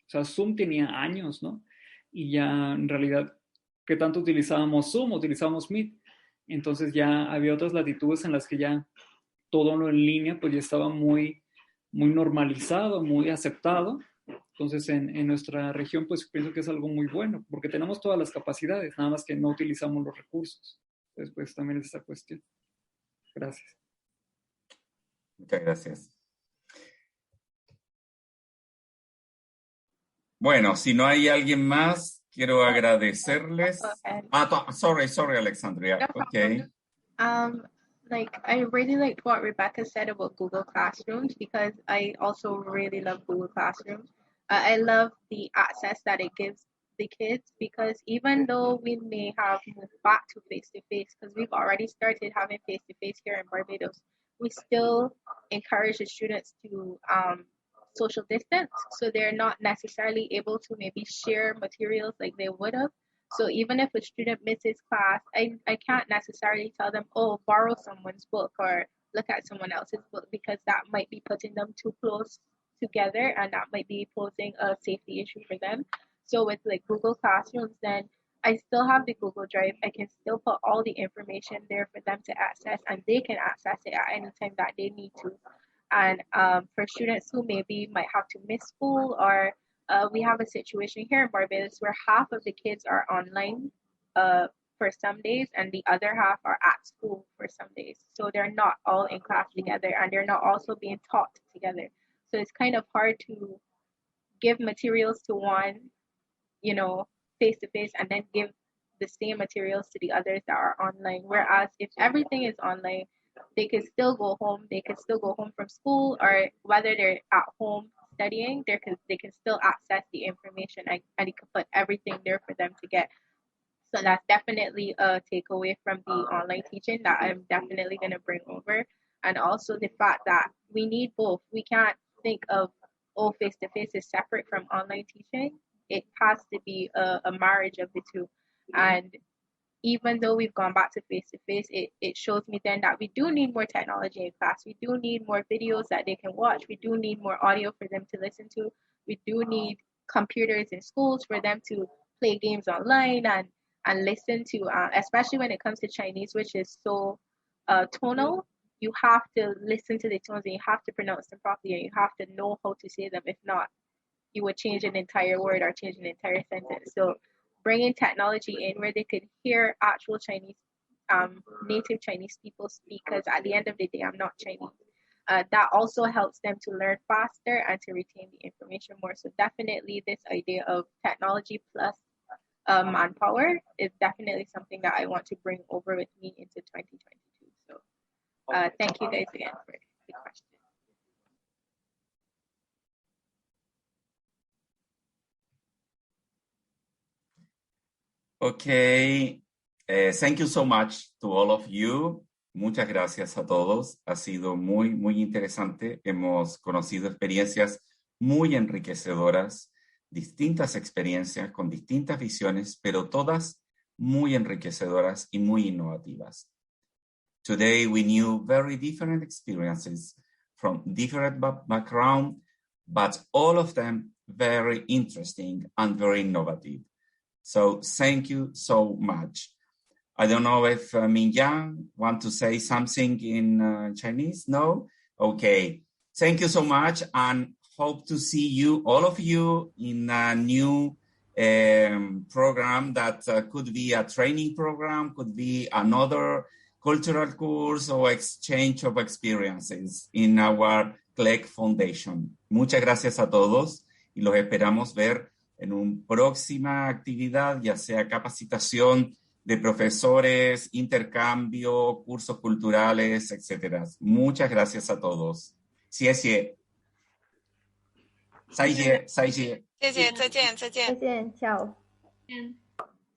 O sea, Zoom tenía años, ¿no? Y ya en realidad, ¿qué tanto utilizábamos Zoom? Utilizábamos Meet. Entonces ya había otras latitudes en las que ya todo lo en línea pues ya estaba muy, muy normalizado, muy aceptado. Entonces en nuestra región pues pienso que es algo muy bueno, porque tenemos todas las capacidades, nada más que no utilizamos los recursos. Entonces pues también es esa cuestión. Gracias. Muchas gracias. Bueno, si no hay alguien más, quiero agradecerles. Sorry, Alexandria. Okay. Like I really liked what Rebecca said about Google Classrooms because I also really love Google Classrooms. I love the access that it gives the kids because even though we may have moved back to face-to-face because we've already started having face-to-face here in Barbados, we still encourage the students to social distance, so they're not necessarily able to maybe share materials like they would have. So even if a student misses class, I can't necessarily tell them, oh, borrow someone's book or look at someone else's book because that might be putting them too close together and that might be posing a safety issue for them. So with like Google Classrooms, then I still have the Google Drive. I can still put all the information there for them to access and they can access it at any time that they need to. And for students who maybe might have to miss school or we have a situation here in Barbados where half of the kids are online for some days and the other half are at school for some days. So they're not all in class together and they're not also being taught together. So it's kind of hard to give materials to one, face to face and then give the same materials to the others that are online. Whereas if everything is online, they could still go home. They could still go home from school, or whether they're at home studying, they can still access the information and you can put everything there for them to get. So that's definitely a takeaway from the online teaching that I'm definitely going to bring over. And also the fact that we need both. We can't think of, face-to-face is separate from online teaching. It has to be a marriage of the two. And even though we've gone back to face-to-face, it shows me then that we do need more technology in class. We do need more videos that they can watch. We do need more audio for them to listen to. We do need computers in schools for them to play games online and listen to, especially when it comes to Chinese, which is so tonal. You have to listen to the tones and you have to pronounce them properly and you have to know how to say them. If not, you would change an entire word or change an entire sentence. So bringing technology in where they could hear actual Chinese, native Chinese people speak, because at the end of the day, I'm not Chinese. That also helps them to learn faster and to retain the information more. So definitely this idea of technology plus manpower is definitely something that I want to bring over with me into 2022. So thank you guys again for the question. Okay, thank you so much to all of you. Muchas gracias a todos. Ha sido muy, muy interesante. Hemos conocido experiencias muy enriquecedoras, distintas experiencias con distintas visiones, pero todas muy enriquecedoras y muy innovativas. Today we knew very different experiences from different background, but all of them very interesting and very innovative. So thank you so much. I don't know if Mingyang want to say something in Chinese? No? Okay. Thank you so much and hope to see you, all of you, in a new program that could be a training program, could be another cultural course or exchange of experiences in our CLEC Foundation. Muchas gracias a todos y los esperamos ver en una próxima actividad, ya sea capacitación de profesores, intercambio, cursos culturales, etc. Muchas gracias a todos. 谢谢。再见，再见。谢谢，再见，再见。再见，下午。嗯。